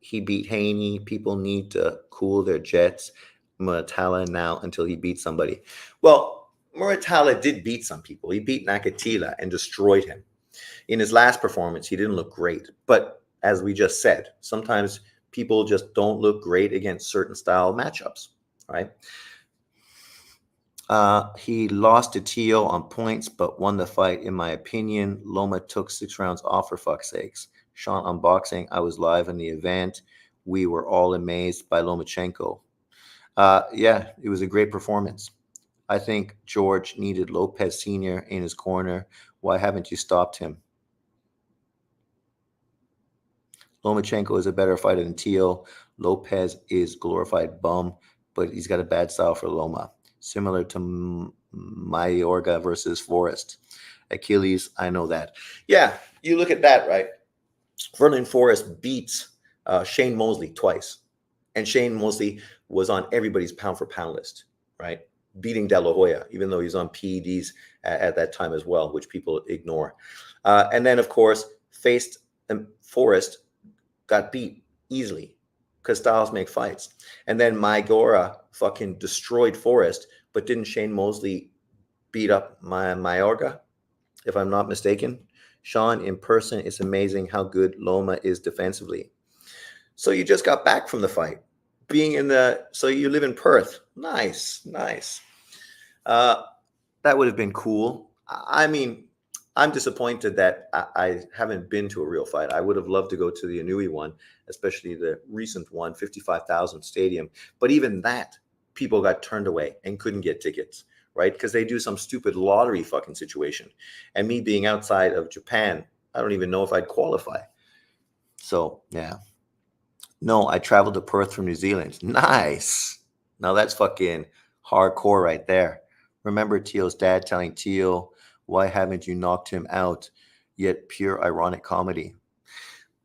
He beat Haney. People need to cool their jets. Muratalla now until he beats somebody. Well, Muratalla did beat some people. He beat Nakatila and destroyed him. In his last performance, he didn't look great. But as we just said, sometimes people just don't look great against certain style matchups, right? He lost to Tio on points, but won the fight, in my opinion. Loma took 6 rounds off, for fuck's sakes. Sean Unboxing, I was live in the event. We were all amazed by Lomachenko. Yeah, it was a great performance. I think George needed Lopez Sr. in his corner. Why haven't you stopped him? Lomachenko is a better fighter than Tio. Lopez is glorified bum, but he's got a bad style for Loma. Similar to Mayorga versus Forrest. Achilles, I know that. Yeah, you look at that, right? Vernon Forrest beats Shane Mosley twice. And Shane Mosley was on everybody's pound for pound list, right? Beating De La Hoya, even though he's on PEDs at that time as well, which people ignore. And then, of course, faced Forrest, got beat easily because styles make fights. And then Maigora fucking destroyed Forrest, but didn't Shane Mosley beat up Mayorga, if I'm not mistaken? Sean, in person, it's amazing how good Loma is defensively. So you just got back from the fight. So you live in Perth. Nice, nice. That would have been cool. I mean, I'm disappointed that I haven't been to a real fight. I would have loved to go to the Inui one, especially the recent one, 55,000 stadium. But even that, people got turned away and couldn't get tickets, right? Because they do some stupid lottery fucking situation. And me being outside of Japan, I don't even know if I'd qualify. So, yeah. No, I traveled to Perth from New Zealand. Nice. Now that's fucking hardcore right there. Remember Tio's dad telling Tio, why haven't you knocked him out? Yet pure ironic comedy.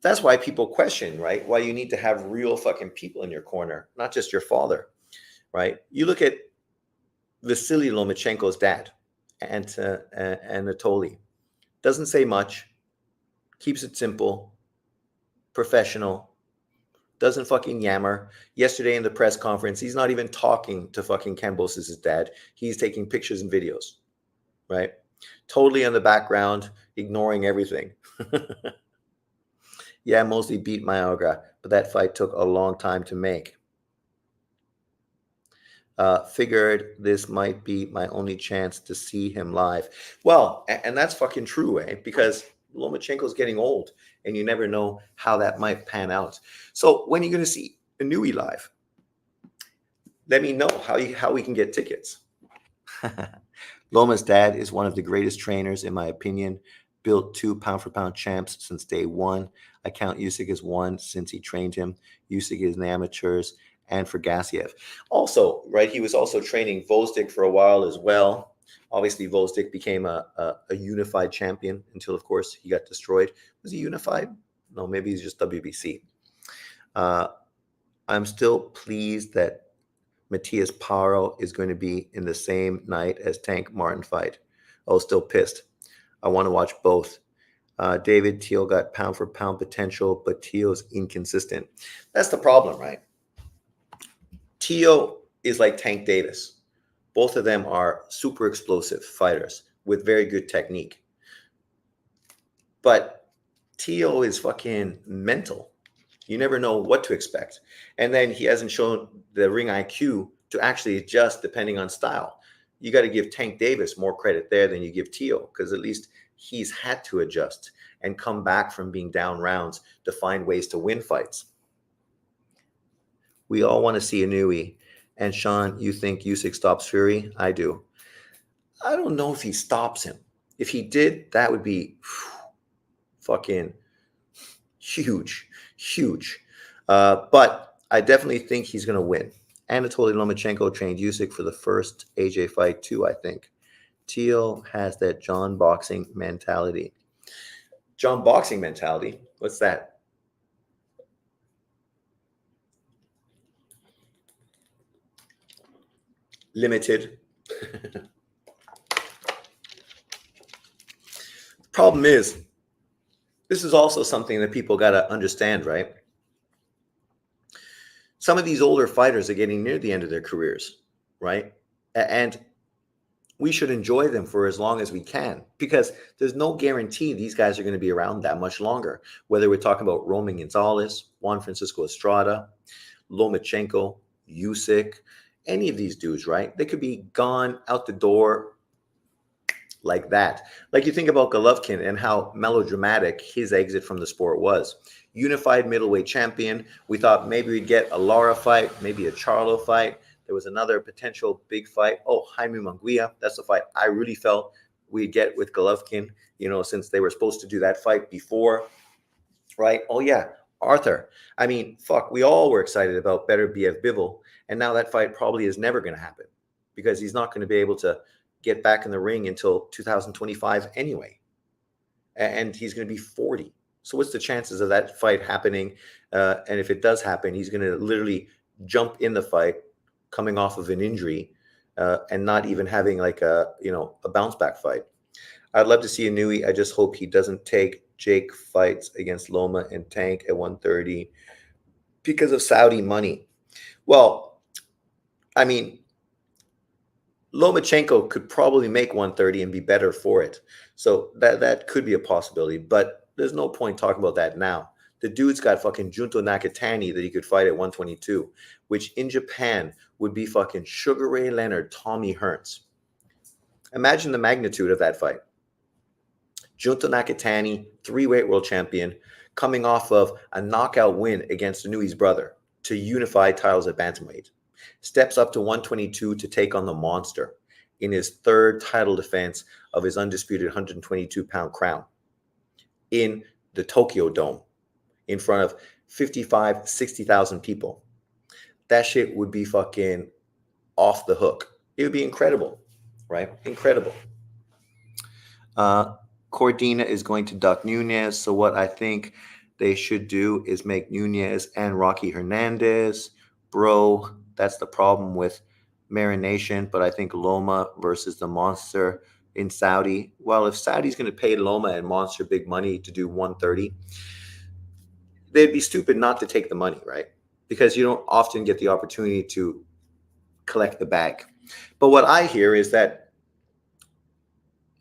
That's why people question, right? Why you need to have real fucking people in your corner, not just your father, right? You look at Vasily Lomachenko's dad, Anatoly. Doesn't say much, keeps it simple, professional, doesn't fucking yammer. Yesterday in the press conference, he's not even talking to fucking Kamboses' dad. He's taking pictures and videos, right? Totally in the background, ignoring everything. Yeah, mostly beat Mayorga, but that fight took a long time to make. Figured this might be my only chance to see him live. Well, and that's fucking true, eh? Because Lomachenko's getting old, and you never know how that might pan out. So when are you going to see Inui live? Let me know how we can get tickets. Loma's dad is one of the greatest trainers, in my opinion. Built 2 pound-for-pound champs since day one. I count Usyk as one since he trained him. Usyk is in the amateurs, and for Gassiev. Also, right, he was also training Gvozdyk for a while as well. Obviously, Gvozdyk became a unified champion until, of course, he got destroyed. Was he unified? No, maybe he's just WBC. I'm still pleased that Matias Paro is going to be in the same night as Tank Martin fight. Oh, still pissed. I want to watch both. David, Teal got pound for pound potential, but Teal's inconsistent. That's the problem, right? Teal is like Tank Davis. Both of them are super explosive fighters with very good technique. But Teal is fucking mental. You never know what to expect. And then he hasn't shown the ring IQ to actually adjust depending on style. You got to give Tank Davis more credit there than you give Teal, because at least he's had to adjust and come back from being down rounds to find ways to win fights. We all want to see Inui. And Sean, you think Usyk stops Fury? I do. I don't know if he stops him. If he did, that would be fucking huge. But I definitely think he's going to win. Anatoly Lomachenko trained Usyk for the first AJ fight too, I think. Teal has that John boxing mentality. John boxing mentality? What's that? Limited. Problem is, this is also something that people got to understand, right? Some of these older fighters are getting near the end of their careers, right? And we should enjoy them for as long as we can, because there's no guarantee these guys are going to be around that much longer. Whether we're talking about Roman Gonzalez, Juan Francisco Estrada, Lomachenko, Usyk, any of these dudes, right? They could be gone out the door like that. Like you think about Golovkin and how melodramatic his exit from the sport was. Unified middleweight champion. We thought maybe we'd get a Lara fight, maybe a Charlo fight. There was another potential big fight. Oh, Jaime Munguia. That's the fight I really felt we'd get with Golovkin, since they were supposed to do that fight before, right? Oh, yeah, Arthur. I mean, fuck, we all were excited about Better BF Bivol, and now that fight probably is never going to happen because he's not going to be able to get back in the ring until 2025 anyway. And he's going to be 40. So what's the chances of that fight happening? And if it does happen, he's going to literally jump in the fight coming off of an injury and not even having like a bounce back fight. I'd love to see Inui. I just hope he doesn't take Jake fights against Loma and Tank at 130 because of Saudi money. Well, I mean, Lomachenko could probably make 130 and be better for it. So that could be a possibility, but there's no point talking about that now. The dude's got fucking Junto Nakatani that he could fight at 122, which in Japan would be fucking Sugar Ray Leonard, Tommy Hearns. Imagine the magnitude of that fight. Junto Nakatani, 3-weight world champion, coming off of a knockout win against Inui's brother to unify titles at bantamweight. Steps up to 122 to take on the monster in his third title defense of his undisputed 122-pound crown in the Tokyo Dome in front of 55, 60,000 people. That shit would be fucking off the hook. It would be incredible, right? Incredible. Cordina is going to duck Nunez. So what I think they should do is make Nunez and Rocky Hernandez. Bro, that's the problem with marination. But I think Loma versus the Monster in Saudi. Well, if Saudi's going to pay Loma and Monster big money to do 130, they'd be stupid not to take the money, right? Because you don't often get the opportunity to collect the bag. But what I hear is that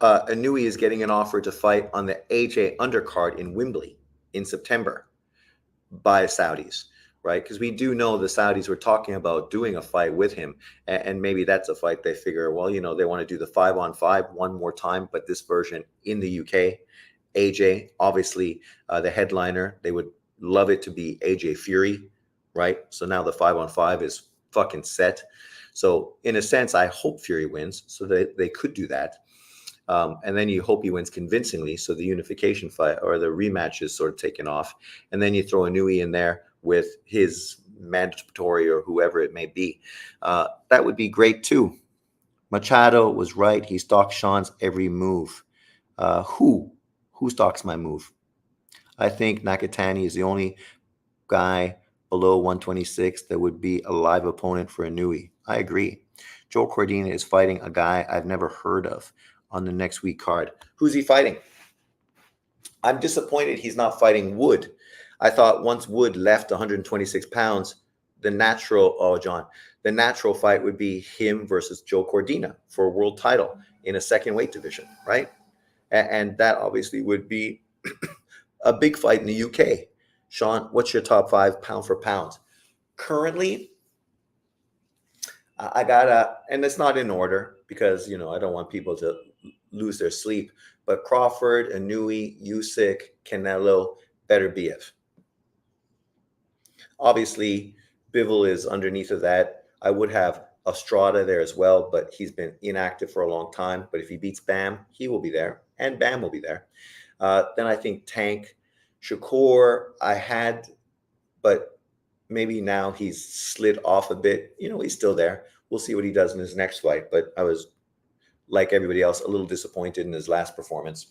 Inui is getting an offer to fight on the AJ undercard in Wembley in September by Saudis, right? Because we do know the Saudis were talking about doing a fight with him, and maybe that's a fight they figure, well, they want to do the 5-on-5 one more time, but this version in the UK, AJ, obviously, the headliner. They would love it to be AJ Fury, right? So now the 5-on-5 is fucking set. So in a sense, I hope Fury wins, so that they could do that. And then you hope he wins convincingly, so the unification fight or the rematch is sort of taken off. And then you throw Inui in there with his mandatory or whoever it may be. That would be great too. Machado was right. He stalks Sean's every move. Who stalks my move? I think Nakatani is the only guy below 126 that would be a live opponent for Inui. I agree. Joe Cordina is fighting a guy I've never heard of on the next week card. Who's he fighting? I'm disappointed he's not fighting Wood. I thought once Wood left 126 pounds, the natural fight would be him versus Joe Cordina for a world title in a second weight division, right? And that obviously would be a big fight in the UK. Sean, what's your top 5 pound for pound? Currently, I gotta, and it's not in order because, I don't want people to lose their sleep, but Crawford, Inui, Usyk, Canelo, Beterbiev. Obviously, Bivol is underneath of that. I would have Estrada there as well, but he's been inactive for a long time. But if he beats Bam, he will be there, and Bam will be there. Then I think Tank, Shakur, I had, but maybe now he's slid off a bit. He's still there. We'll see what he does in his next fight. But I was, like everybody else, a little disappointed in his last performance.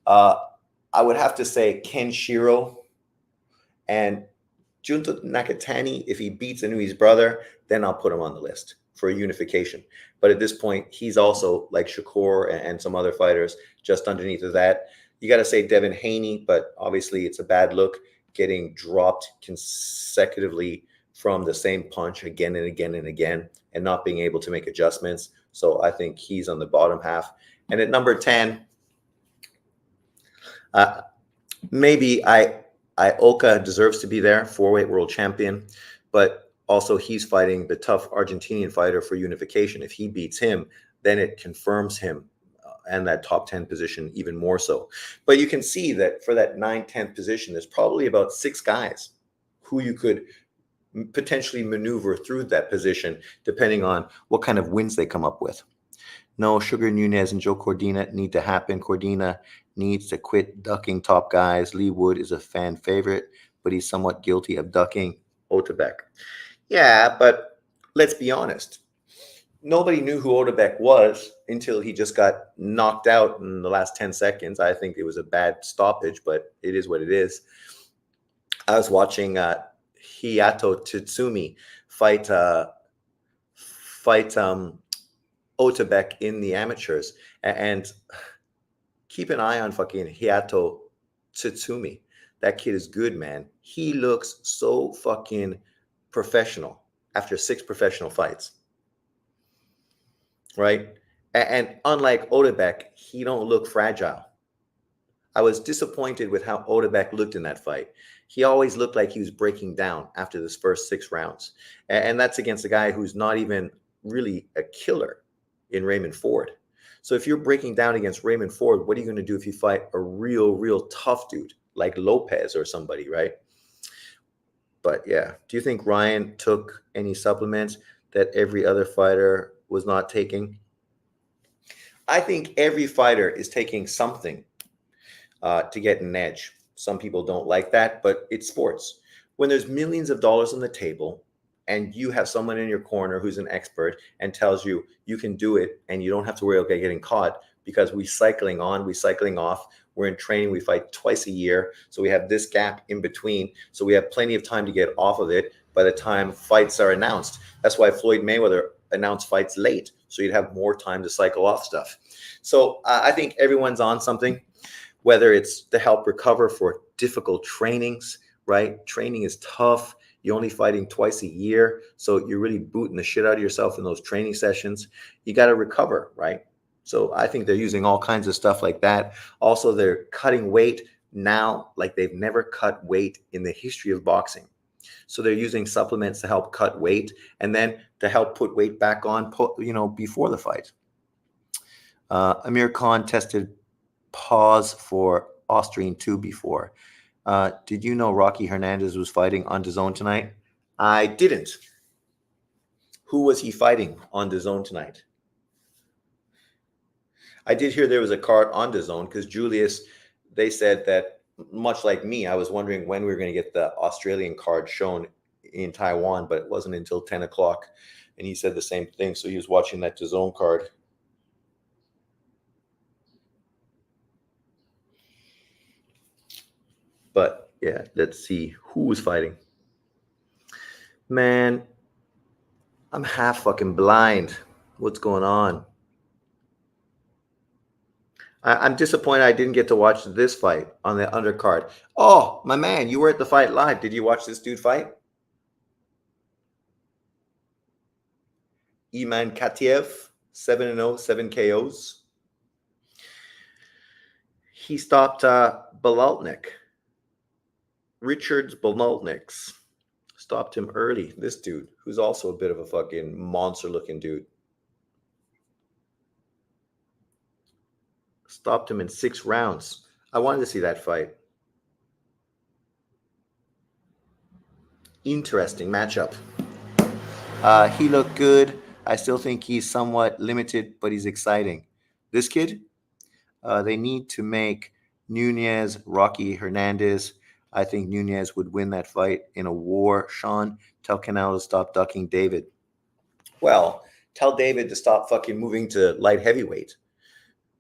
I would have to say Ken Shiro and Junto Nakatani. If he beats Inui's brother, then I'll put him on the list for a unification. But at this point, he's also like Shakur and some other fighters just underneath of that. You got to say Devin Haney, but obviously it's a bad look getting dropped consecutively from the same punch again and again and again and not being able to make adjustments. So I think he's on the bottom half. And at number 10, maybe Ioka deserves to be there, 4-weight world champion, but also he's fighting the tough Argentinian fighter for unification. If he beats him, then it confirms him and that top 10 position even more so. But you can see that for that 9th, 10th position, there's probably about 6 guys who you could potentially maneuver through that position, depending on what kind of wins they come up with. No, Sugar Nunez and Joe Cordina need to happen. Cordina needs to quit ducking top guys. Lee Wood is a fan favorite, but he's somewhat guilty of ducking Otabek. Yeah, but let's be honest. Nobody knew who Otabek was until he just got knocked out in the last 10 seconds. I think it was a bad stoppage, but it is what it is. I was watching Hiato Tsutsumi fight Otabek in the amateurs, and keep an eye on fucking Hiato Tsutsumi. That kid is good, man. He looks so fucking professional after 6 professional fights, right? And unlike Otabek, he don't look fragile. I was disappointed with how Otabek looked in that fight. He always looked like he was breaking down after this first 6 rounds. And that's against a guy who's not even really a killer in Raymond Ford. So if you're breaking down against Raymond Ford, what are you going to do if you fight a real tough dude like Lopez or somebody, right? But yeah, do you think Ryan took any supplements that every other fighter was not taking? I think every fighter is taking something to get an edge. Some people don't like that, but it's sports. When there's millions of dollars on the table and you have someone in your corner who's an expert and tells you you can do it and you don't have to worry about getting caught because we cycling on, we cycling off, we're in training, we fight twice a year. So we have this gap in between. So we have plenty of time to get off of it by the time fights are announced. That's why Floyd Mayweather announced fights late. So you'd have more time to cycle off stuff. So I think everyone's on something, whether it's to help recover for difficult trainings, right? Training is tough. You're only fighting twice a year. So you're really booting the shit out of yourself in those training sessions. You got to recover, right? So I think they're using all kinds of stuff like that. Also, they're cutting weight now like they've never cut weight in the history of boxing. So they're using supplements to help cut weight and then to help put weight back on, before the fight. Amir Khan tested pause for Austrian 2 before. Did you know Rocky Hernandez was fighting on DAZN tonight? I didn't. Who was he fighting on DAZN tonight? I did hear there was a card on DAZN because Julius, they said that much like me, I was wondering when we were going to get the Australian card shown in Taiwan, but it wasn't until 10 o'clock. And he said the same thing. So he was watching that DAZN card. But yeah, let's see who was fighting. Man, I'm half fucking blind. What's going on? I'm disappointed I didn't get to watch this fight on the undercard. Oh, my man, you were at the fight live. Did you watch this dude fight? Iman Katiev, 7-0, 7 KOs. He stopped Balaltnik. Richards Balaltniks. Stopped him early. This dude, who's also a bit of a fucking monster-looking dude. Stopped him in 6 rounds. I wanted to see that fight. Interesting matchup. He looked good. I still think he's somewhat limited, but he's exciting. This kid, they need to make Nunez, Rocky Hernandez. I think Nunez would win that fight in a war. Sean, tell Canelo to stop ducking David. Well, tell David to stop fucking moving to light heavyweight.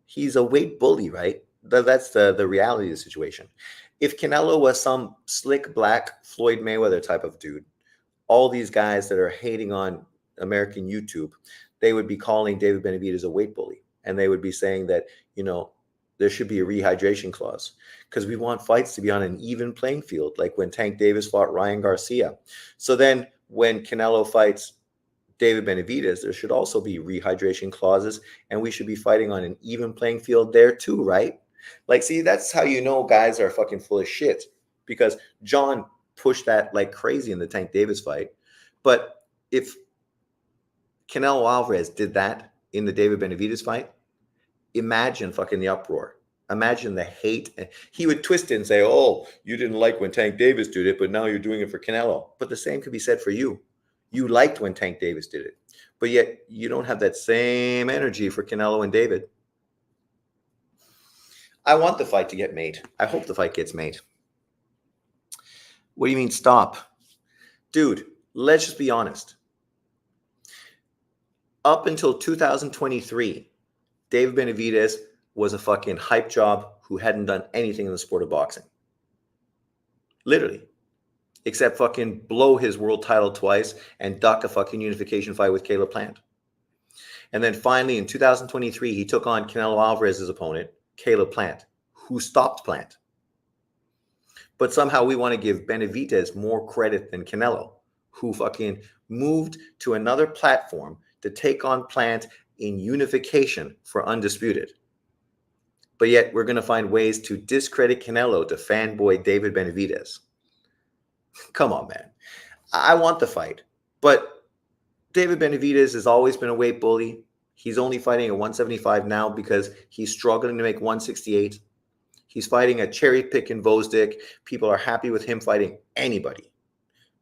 He's a weight bully, right? That's the reality of the situation. If Canelo was some slick black Floyd Mayweather type of dude, all these guys that are hating on American YouTube, they would be calling David Benavidez a weight bully. And they would be saying that, there should be a rehydration clause because we want fights to be on an even playing field, like when Tank Davis fought Ryan Garcia. So then when Canelo fights David Benavidez, there should also be rehydration clauses, and we should be fighting on an even playing field there too, right? Like, see, that's how you know guys are fucking full of shit, because John pushed that like crazy in the Tank Davis fight. But if Canelo Alvarez did that in the David Benavidez fight, imagine fucking the uproar. Imagine the hate. He would twist it and say, oh, you didn't like when Tank Davis did it, but now you're doing it for Canelo. But the same could be said for you. You liked when Tank Davis did it, but yet you don't have that same energy for Canelo and David. I want the fight to get made. I hope the fight gets made. What do you mean stop? Dude, let's just be honest. Up until 2023, David Benavidez was a fucking hype job who hadn't done anything in the sport of boxing. Literally. Except fucking blow his world title twice and duck a fucking unification fight with Caleb Plant. And then finally in 2023, he took on Canelo Alvarez's opponent, Caleb Plant, who stopped Plant. But somehow we want to give Benavidez more credit than Canelo, who fucking moved to another platform to take on Plant in unification for undisputed. But yet we're going to find ways to discredit Canelo to fanboy David Benavidez. Come on, man. I want the fight. But David Benavidez has always been a weight bully. He's only fighting at 175 now because he's struggling to make 168. He's fighting a cherry pick in Vosdick. People are happy with him fighting anybody.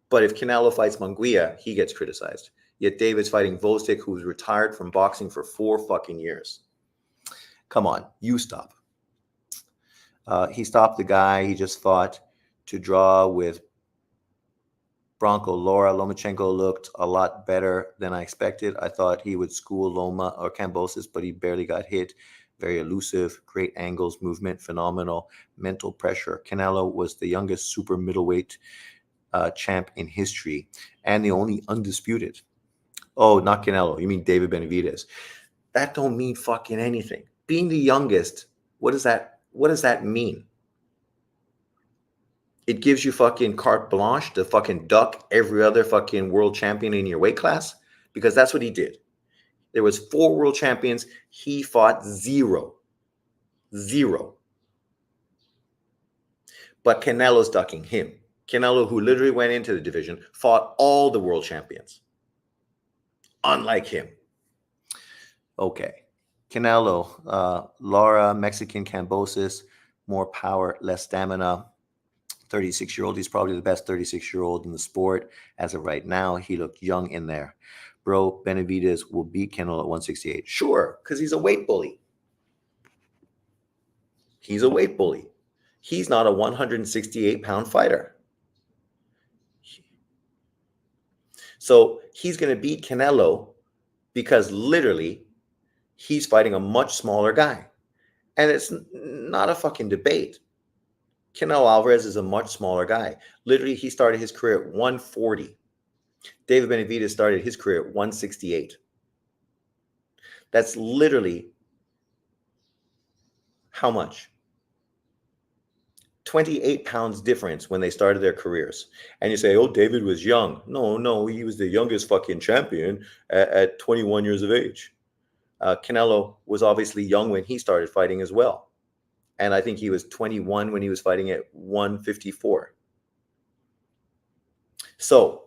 But if Canelo fights Munguia, he gets criticized. Yet David's fighting Vosdick, who's retired from boxing for 4 fucking years. Come on, you stop. He stopped the guy he just fought to draw with Bronco Lara. Lomachenko looked a lot better than I expected. I thought he would school Loma or Kamboses, but he barely got hit. Very elusive, great angles, movement, phenomenal, mental pressure. Canelo was the youngest super middleweight champ in history and the only undisputed. Oh, not Canelo. You mean David Benavidez. That don't mean fucking anything. Being the youngest, what does that mean? It gives you fucking carte blanche to fucking duck every other fucking world champion in your weight class, because that's what he did. There was 4 world champions. He fought 0. But Canelo's ducking him. Canelo, who literally went into the division, fought all the world champions. Unlike him. Okay. Canelo, Lara, Mexican Kamboses, more power, less stamina. 36-year-old, he's probably the best 36-year-old in the sport as of right now. He looked young in there. Bro, Benavidez will beat Canelo at 168. Sure, because he's a weight bully. He's a weight bully. He's not a 168-pound fighter. So he's going to beat Canelo because literally he's fighting a much smaller guy. And it's not a fucking debate. Canelo Alvarez is a much smaller guy. Literally, he started his career at 140. David Benavidez started his career at 168. That's literally how much? 28 pounds difference when they started their careers. And you say, oh, David was young. No, he was the youngest fucking champion at 21 years of age. Canelo was obviously young when he started fighting as well. And I think he was 21 when he was fighting at 154. So,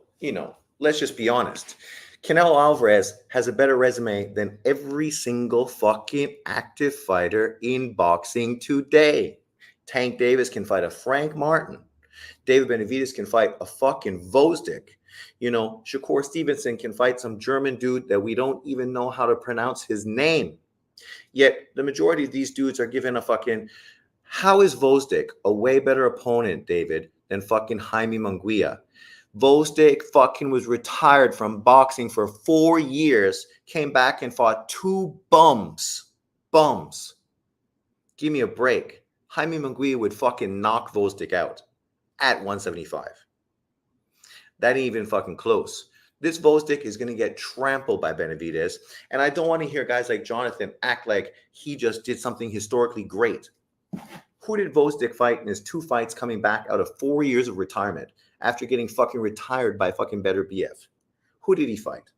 let's just be honest. Canelo Alvarez has a better resume than every single fucking active fighter in boxing today. Tank Davis can fight a Frank Martin. David Benavidez can fight a fucking Gvozdyk. Shakur Stevenson can fight some German dude that we don't even know how to pronounce his name. Yet the majority of these dudes are given a fucking... How is Gvozdyk a way better opponent, David, than fucking Jaime Munguia? Gvozdyk fucking was retired from boxing for 4 years, came back and fought two bums. Bums. Give me a break. Jaime Munguia would fucking knock Gvozdyk out at 175. That ain't even fucking close. This Gvozdyk is going to get trampled by Benavidez. And I don't want to hear guys like Jonathan act like he just did something historically great. Who did Gvozdyk fight in his 2 fights coming back out of 4 years of retirement after getting fucking retired by fucking Better BF? Who did he fight?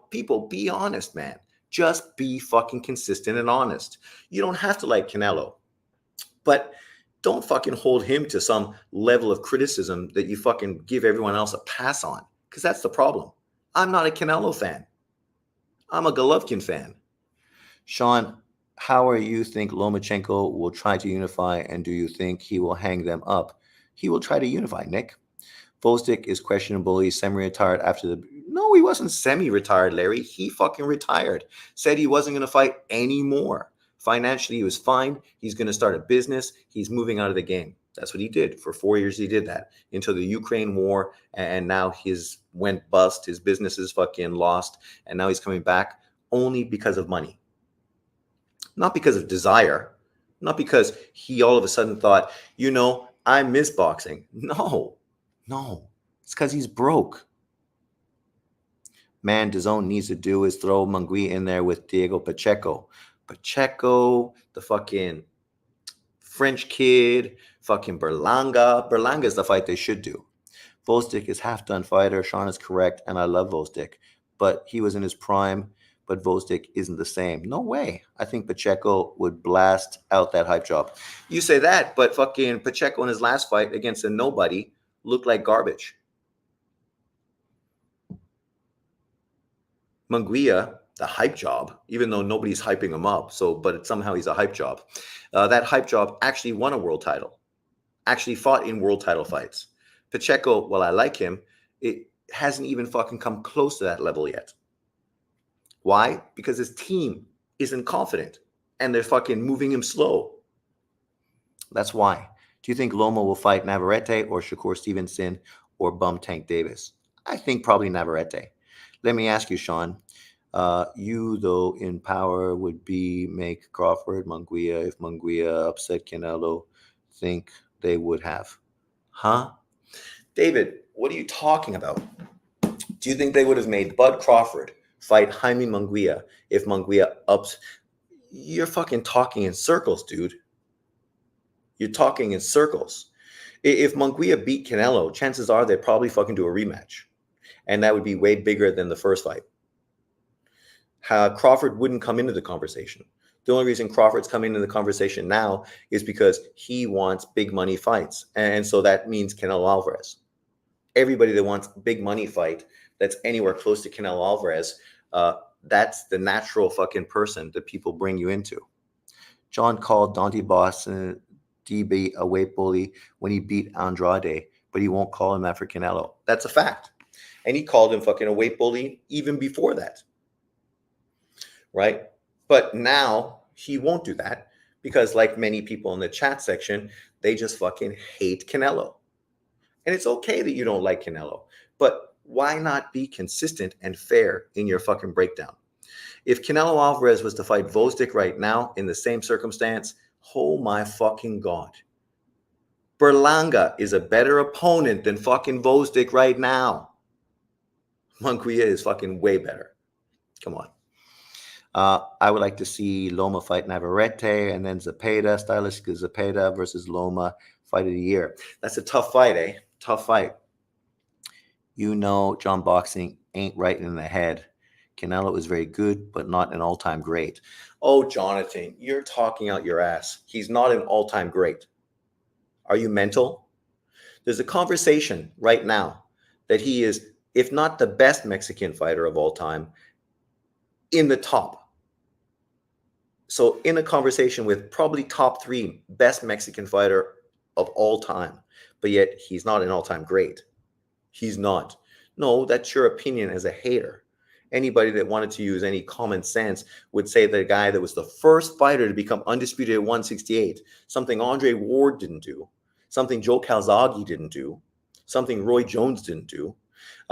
People, be honest, man. Just be fucking consistent and honest. You don't have to like Canelo, but don't fucking hold him to some level of criticism that you fucking give everyone else a pass on, because that's the problem. I'm not a Canelo fan. I'm a Golovkin fan. Sean, how are you think Lomachenko will try to unify, and do you think he will hang them up? He will try to unify, Nick. Gvozdyk is questionable. He's semi-retired after the... No, he wasn't semi-retired, Larry. He fucking retired. Said he wasn't going to fight anymore. Financially, he was fine. He's going to start a business. He's moving out of the game. That's what he did. For 4 years, he did that until the Ukraine war, and now his went bust. His business is fucking lost, and now he's coming back only because of money. Not because of desire. Not because he all of a sudden thought, I miss boxing. No. It's because he's broke. Man, DAZN needs to do is throw Munguia in there with Diego Pacheco. Pacheco, the fucking French kid, fucking Berlanga. Berlanga is the fight they should do. Gvozdyk is half-done fighter. Sean is correct, and I love Gvozdyk. But he was in his prime, but Gvozdyk isn't the same. No way. I think Pacheco would blast out that hype job. You say that, but fucking Pacheco in his last fight against a nobody looked like garbage. Munguia, the hype job, even though nobody's hyping him up, but somehow he's a hype job. That hype job actually won a world title, actually fought in world title fights. Pacheco, while I like him, it hasn't even fucking come close to that level yet. Why? Because his team isn't confident and they're fucking moving him slow. That's why. Do you think Loma will fight Navarrete or Shakur Stevenson or bum Tank Davis? I think probably Navarrete. Let me ask you, Sean. You, though, in power would be make Crawford, Munguia. If Munguia upset Canelo, think they would have. Huh? David, what are you talking about? Do you think they would have made Bud Crawford fight Jaime Munguia if Munguia ups? You're fucking talking in circles, dude. You're talking in circles. If Munguia beat Canelo, chances are they'd probably fucking do a rematch. And that would be way bigger than the first fight. Crawford wouldn't come into the conversation. The only reason Crawford's coming into the conversation now is because he wants big money fights. And so that means Canelo Alvarez. Everybody that wants big money fight that's anywhere close to Canelo Alvarez, that's the natural fucking person that people bring you into. John called Dante Boston DB a weight bully when he beat Andrade, but he won't call him that for Canelo. That's a fact. And he called him fucking a weight bully even before that. Right? But now he won't do that because, like many people in the chat section, they just fucking hate Canelo. And it's okay that you don't like Canelo, but why not be consistent and fair in your fucking breakdown? If Canelo Alvarez was to fight Gvozdyk right now in the same circumstance, oh my fucking God. Berlanga is a better opponent than fucking Gvozdyk right now. Munguia is fucking way better. Come on. I would like to see Loma fight Navarrete and then Zepeda, stylistic Zepeda versus Loma, fight of the year. That's a tough fight, eh? Tough fight. You know, John Boxing ain't right in the head. Canelo is very good, but not an all-time great. Oh, Jonathan, you're talking out your ass. He's not an all-time great. Are you mental? There's a conversation right now that he is, if not the best Mexican fighter of all time, in the top. So in a conversation with probably top 3 best Mexican fighter of all time, but yet he's not an all-time great. He's not. No, that's your opinion as a hater. Anybody that wanted to use any common sense would say that a guy that was the first fighter to become undisputed at 168, something Andre Ward didn't do, something Joe Calzaghe didn't do, something Roy Jones didn't do,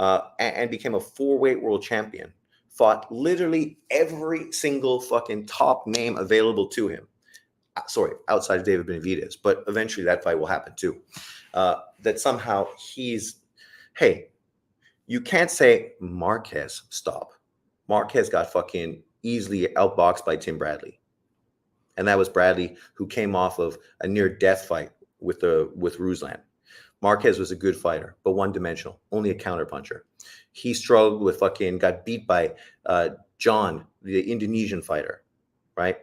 and became a 4-weight world champion, fought literally every single fucking top name available to him. Sorry, outside of David Benavidez, but eventually that fight will happen too. That somehow he's, hey, you can't say Marquez, stop. Marquez got fucking easily outboxed by Tim Bradley. And that was Bradley, who came off of a near-death fight with Ruslan. Marquez was a good fighter, but one-dimensional, only a counterpuncher. He struggled with fucking, got beat by John, the Indonesian fighter, right?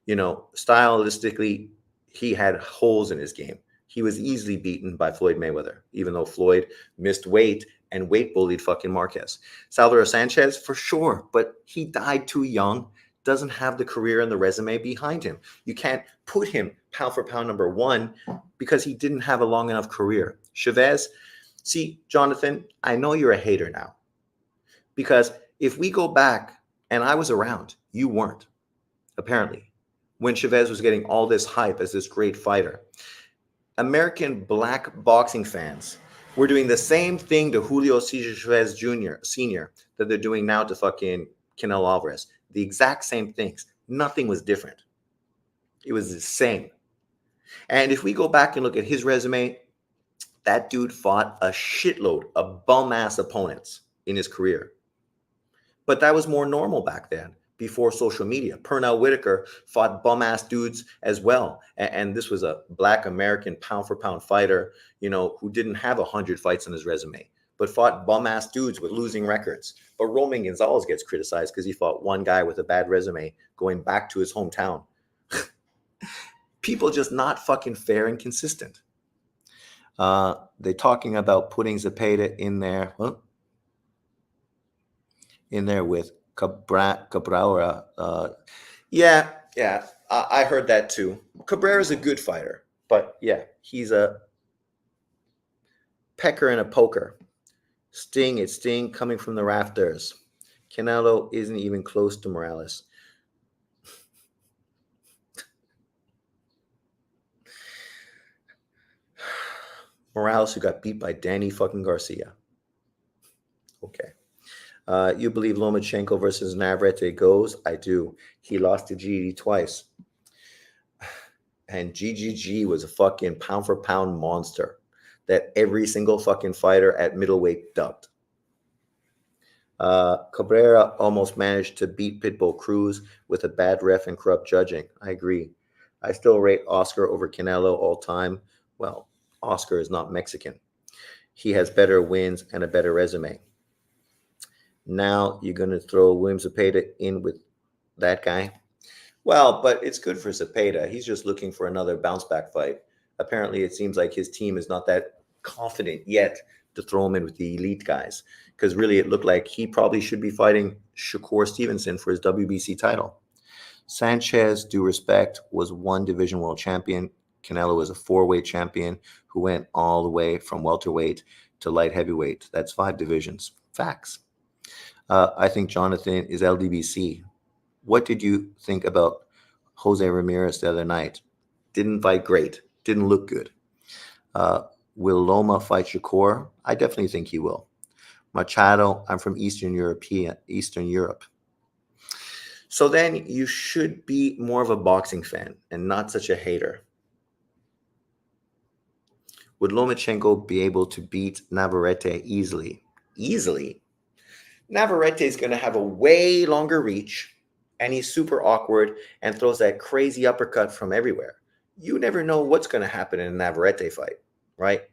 You know, stylistically, he had holes in his game. He was easily beaten by Floyd Mayweather, even though Floyd missed weight and weight bullied fucking Marquez. Salvador Sanchez, for sure, but he died too young, doesn't have the career and the resume behind him. You can't put him pound for pound number 1 because he didn't have a long enough career. Chavez, see, Jonathan, I know you're a hater now. Because if we go back, and I was around, you weren't, apparently, when Chavez was getting all this hype as this great fighter. American black boxing fans were doing the same thing to Julio Cesar Chavez Jr., Sr., that they're doing now to fucking Canelo Alvarez. The exact same things. Nothing was different. It was the same. And if we go back and look at his resume, that dude fought a shitload of bum-ass opponents in his career. But that was more normal back then, before social media. Pernell Whitaker fought bum-ass dudes as well. And this was a black American pound-for-pound fighter, you know, who didn't have 100 fights on his resume, but fought bum-ass dudes with losing records. But Roman Gonzalez gets criticized because he fought one guy with a bad resume going back to his hometown. People just not fucking fair and consistent. They're talking about putting Zepeda in there, with Cabrera. Yeah, I heard that too. Cabrera's a good fighter, but yeah, he's a pecker and a poker. Sting coming from the rafters. Canelo isn't even close to Morales. Morales, who got beat by Danny fucking Garcia. Okay. You believe Lomachenko versus Navarrete goes? I do. He lost to GG twice. And GGG was a fucking pound-for-pound monster that every single fucking fighter at middleweight dubbed. Cabrera almost managed to beat Pitbull Cruz with a bad ref and corrupt judging. I agree. I still rate Oscar over Canelo all time. Well, Oscar is not Mexican. He has better wins and a better resume. Now you're going to throw William Zepeda in with that guy? Well, but it's good for Zepeda. He's just looking for another bounce-back fight. Apparently, it seems like his team is not that confident yet to throw him in with the elite guys, because really it looked like he probably should be fighting Shakur Stevenson for his WBC title. Sanchez, due respect, was one division world champion. Canelo was a four-weight champion who went all the way from welterweight to light heavyweight. That's 5 divisions. Facts. I think Jonathan is LDBC. What did you think about Jose Ramirez the other night? Didn't fight great. Didn't look good. Will Loma fight Shakur? I definitely think he will. Machado, I'm from Eastern Europe. So then you should be more of a boxing fan and not such a hater. Would Lomachenko be able to beat Navarrete easily? Easily? Navarrete is going to have a way longer reach, and he's super awkward and throws that crazy uppercut from everywhere. You never know what's going to happen in a Navarrete fight, right?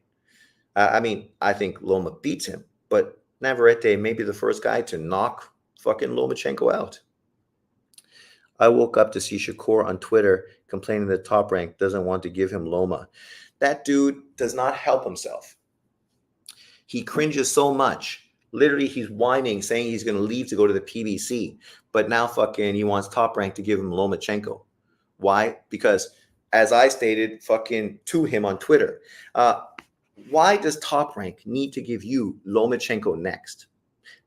I mean, I think Loma beats him, but Navarrete may be the first guy to knock fucking Lomachenko out. I woke up to see Shakur on Twitter complaining that Top Rank doesn't want to give him Loma. That dude does not help himself. He cringes so much. Literally, he's whining, saying he's going to leave to go to the PBC. But now fucking he wants Top Rank to give him Lomachenko. Why? Because, as I stated fucking to him on Twitter, why does Top Rank need to give you Lomachenko next?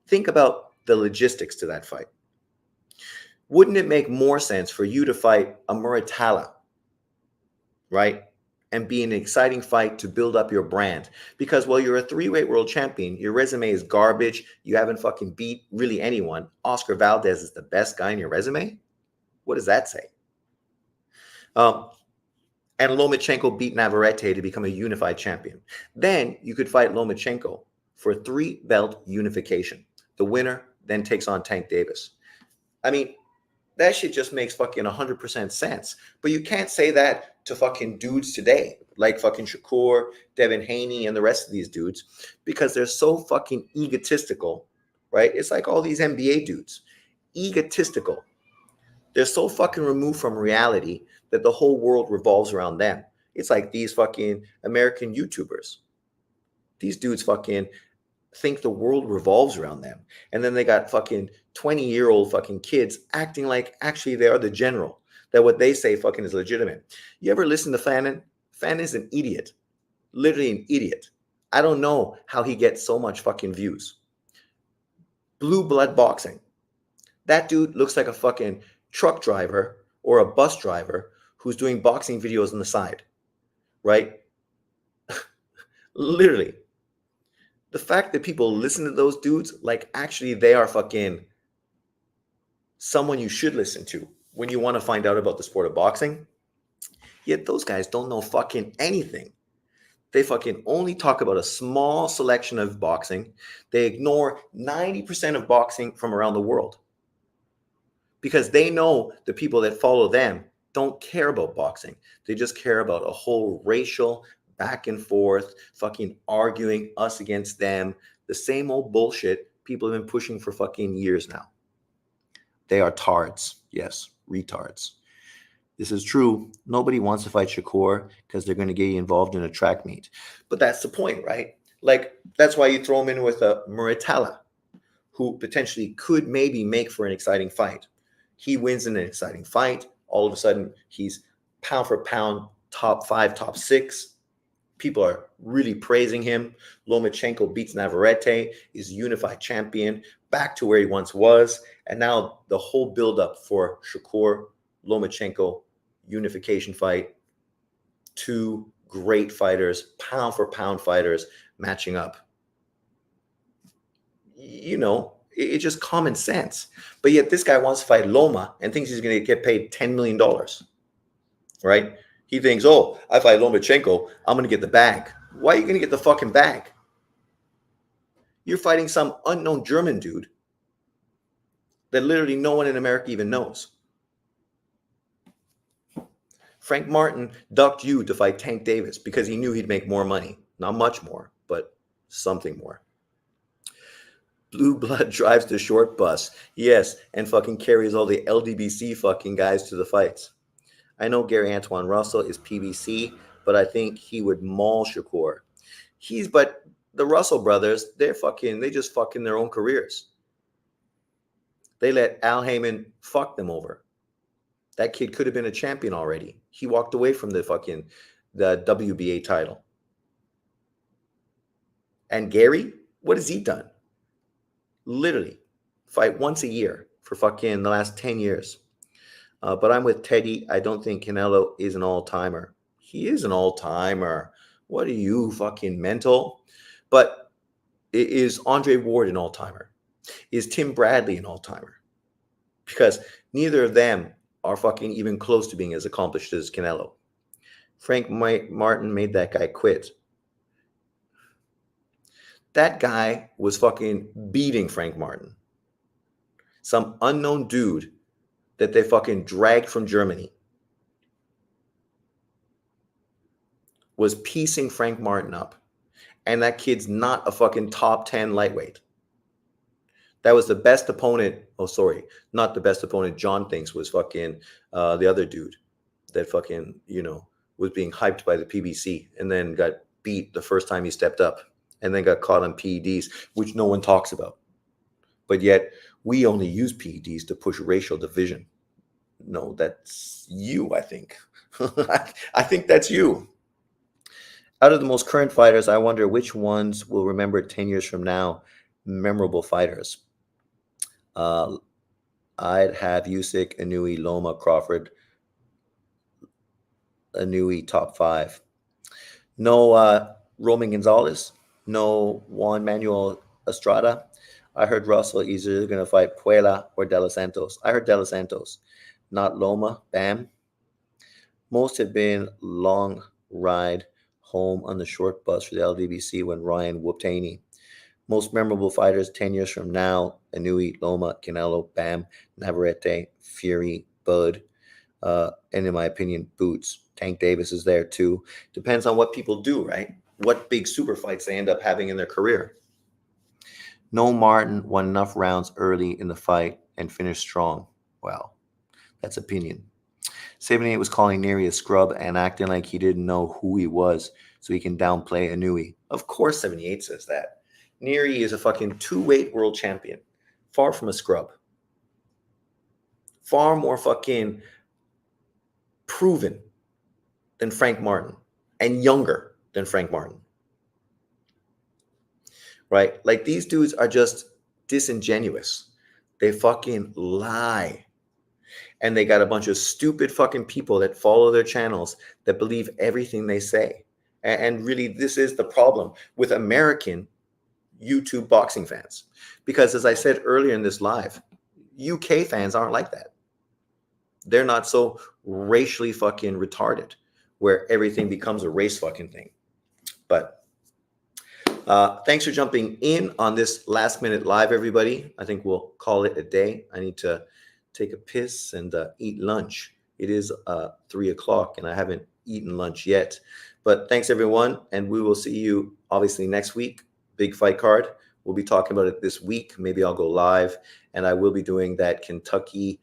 Think about the logistics to that fight. Wouldn't it make more sense for you to fight a Muratalla, right? And be an exciting fight to build up your brand. Because while you're a 3-weight world champion, your resume is garbage. You haven't fucking beat really anyone. Oscar Valdez is the best guy in your resume? What does that say? And Lomachenko beat Navarrete to become a unified champion. Then you could fight Lomachenko for 3-belt unification. The winner then takes on Tank Davis. I mean, that shit just makes fucking 100% sense. But you can't say that to fucking dudes today, like fucking Shakur, Devin Haney, and the rest of these dudes, because they're so fucking egotistical, right? It's like all these NBA dudes, egotistical. They're so fucking removed from reality that the whole world revolves around them. It's like these fucking American YouTubers. These dudes fucking think the world revolves around them. And then they got fucking 20-year-old fucking kids acting like actually they are the general, that what they say fucking is legitimate. You ever listen to Fannin? Fannin is an idiot. Literally an idiot. I don't know how he gets so much fucking views. Blue blood boxing. That dude looks like a fucking truck driver or a bus driver who's doing boxing videos on the side, right? Literally. The fact that people listen to those dudes, like actually they are fucking someone you should listen to when you want to find out about the sport of boxing. Yet those guys don't know fucking anything. They fucking only talk about a small selection of boxing. They ignore 90% of boxing from around the world. Because they know the people that follow them don't care about boxing. They just care about a whole racial back and forth, fucking arguing us against them. The same old bullshit people have been pushing for fucking years now. They are tards. Yes, retards. This is true. Nobody wants to fight Shakur because they're going to get involved in a track meet. But that's the point, right? Like, that's why you throw him in with a Muratalla, who potentially could maybe make for an exciting fight. He wins in an exciting fight. All of a sudden, he's pound for pound, top 5, top 6. People are really praising him. Lomachenko beats Navarrete, is unified champion, back to where he once was. And now the whole buildup for Shakur, Lomachenko, unification fight. 2 great fighters, pound for pound fighters matching up. You know, it's just common sense. But yet this guy wants to fight Loma and thinks he's going to get paid $10 million, right? He thinks, oh, I fight Lomachenko, I'm going to get the bag. Why are you going to get the fucking bag? You're fighting some unknown German dude that literally no one in America even knows. Frank Martin ducked you to fight Tank Davis because he knew he'd make more money. Not much more, but something more. Blue blood drives the short bus. Yes, and fucking carries all the LDBC fucking guys to the fights. I know Gary Antoine Russell is PBC, but I think he would maul Shakur. But the Russell brothers, they just fucking their own careers. They let Al Heyman fuck them over. That kid could have been a champion already. He walked away from the WBA title. And Gary, what has he done? Literally fight once a year for fucking the last 10 years. But I'm with Teddy. I don't think Canelo is an all-timer. He is an all-timer. What are you, fucking mental? But is Andre Ward an all-timer? Is Tim Bradley an all-timer? Because neither of them are fucking even close to being as accomplished as Canelo. Frank Martin made that guy quit. That guy was fucking beating Frank Martin. Some unknown dude that they fucking dragged from Germany was piecing Frank Martin up. And that kid's not a fucking top 10 lightweight. That was the best opponent. Oh, sorry. Not the best opponent John thinks was fucking the other dude that fucking, was being hyped by the PBC and then got beat the first time he stepped up and then got caught on PEDs, which no one talks about. But yet we only use PEDs to push racial division. No, that's you, I think. I think that's you. Out of the most current fighters, I wonder which ones will remember 10 years from now memorable fighters. I'd have Usyk, Inouye, Loma, Crawford, Inouye top 5. No Roman Gonzalez, no Juan Manuel Estrada. I heard Russell is either going to fight Puella or De Los Santos. I heard De Los Santos, not Loma. Bam. Most have been long ride home on the short bus for the LDBC when Ryan whooped Haney. Most memorable fighters 10 years from now: Inouye, Loma, Canelo, Bam, Navarrete, Fury, Bud, and in my opinion, Boots. Tank Davis is there too. Depends on what people do, right? What big super fights they end up having in their career. No Martin won enough rounds early in the fight and finished strong. Well, that's opinion. 78 was calling Neary a scrub and acting like he didn't know who he was so he can downplay Inouye. Of course 78 says that. Neary is a fucking 2-weight world champion. Far from a scrub. Far more fucking proven than Frank Martin. And younger than Frank Martin. Right? Like, these dudes are just disingenuous. They fucking lie. And they got a bunch of stupid fucking people that follow their channels that believe everything they say. And really, this is the problem with American YouTube boxing fans. Because as I said earlier in this live, UK fans aren't like that. They're not so racially fucking retarded where everything becomes a race fucking thing. But thanks for jumping in on this last minute live, everybody. I think we'll call it a day. I need to take a piss and eat lunch. It is 3 o'clock and I haven't eaten lunch yet. But thanks, everyone. And we will see you obviously next week. Big fight card. We'll be talking about it this week. Maybe I'll go live, and I will be doing that Kentucky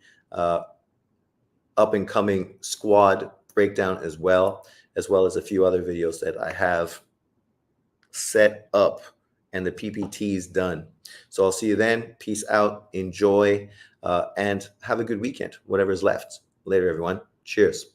up-and-coming squad breakdown as well as a few other videos that I have set up and the PPT's done. So I'll see you then. Peace out. Enjoy and have a good weekend, whatever's left. Later, everyone. Cheers.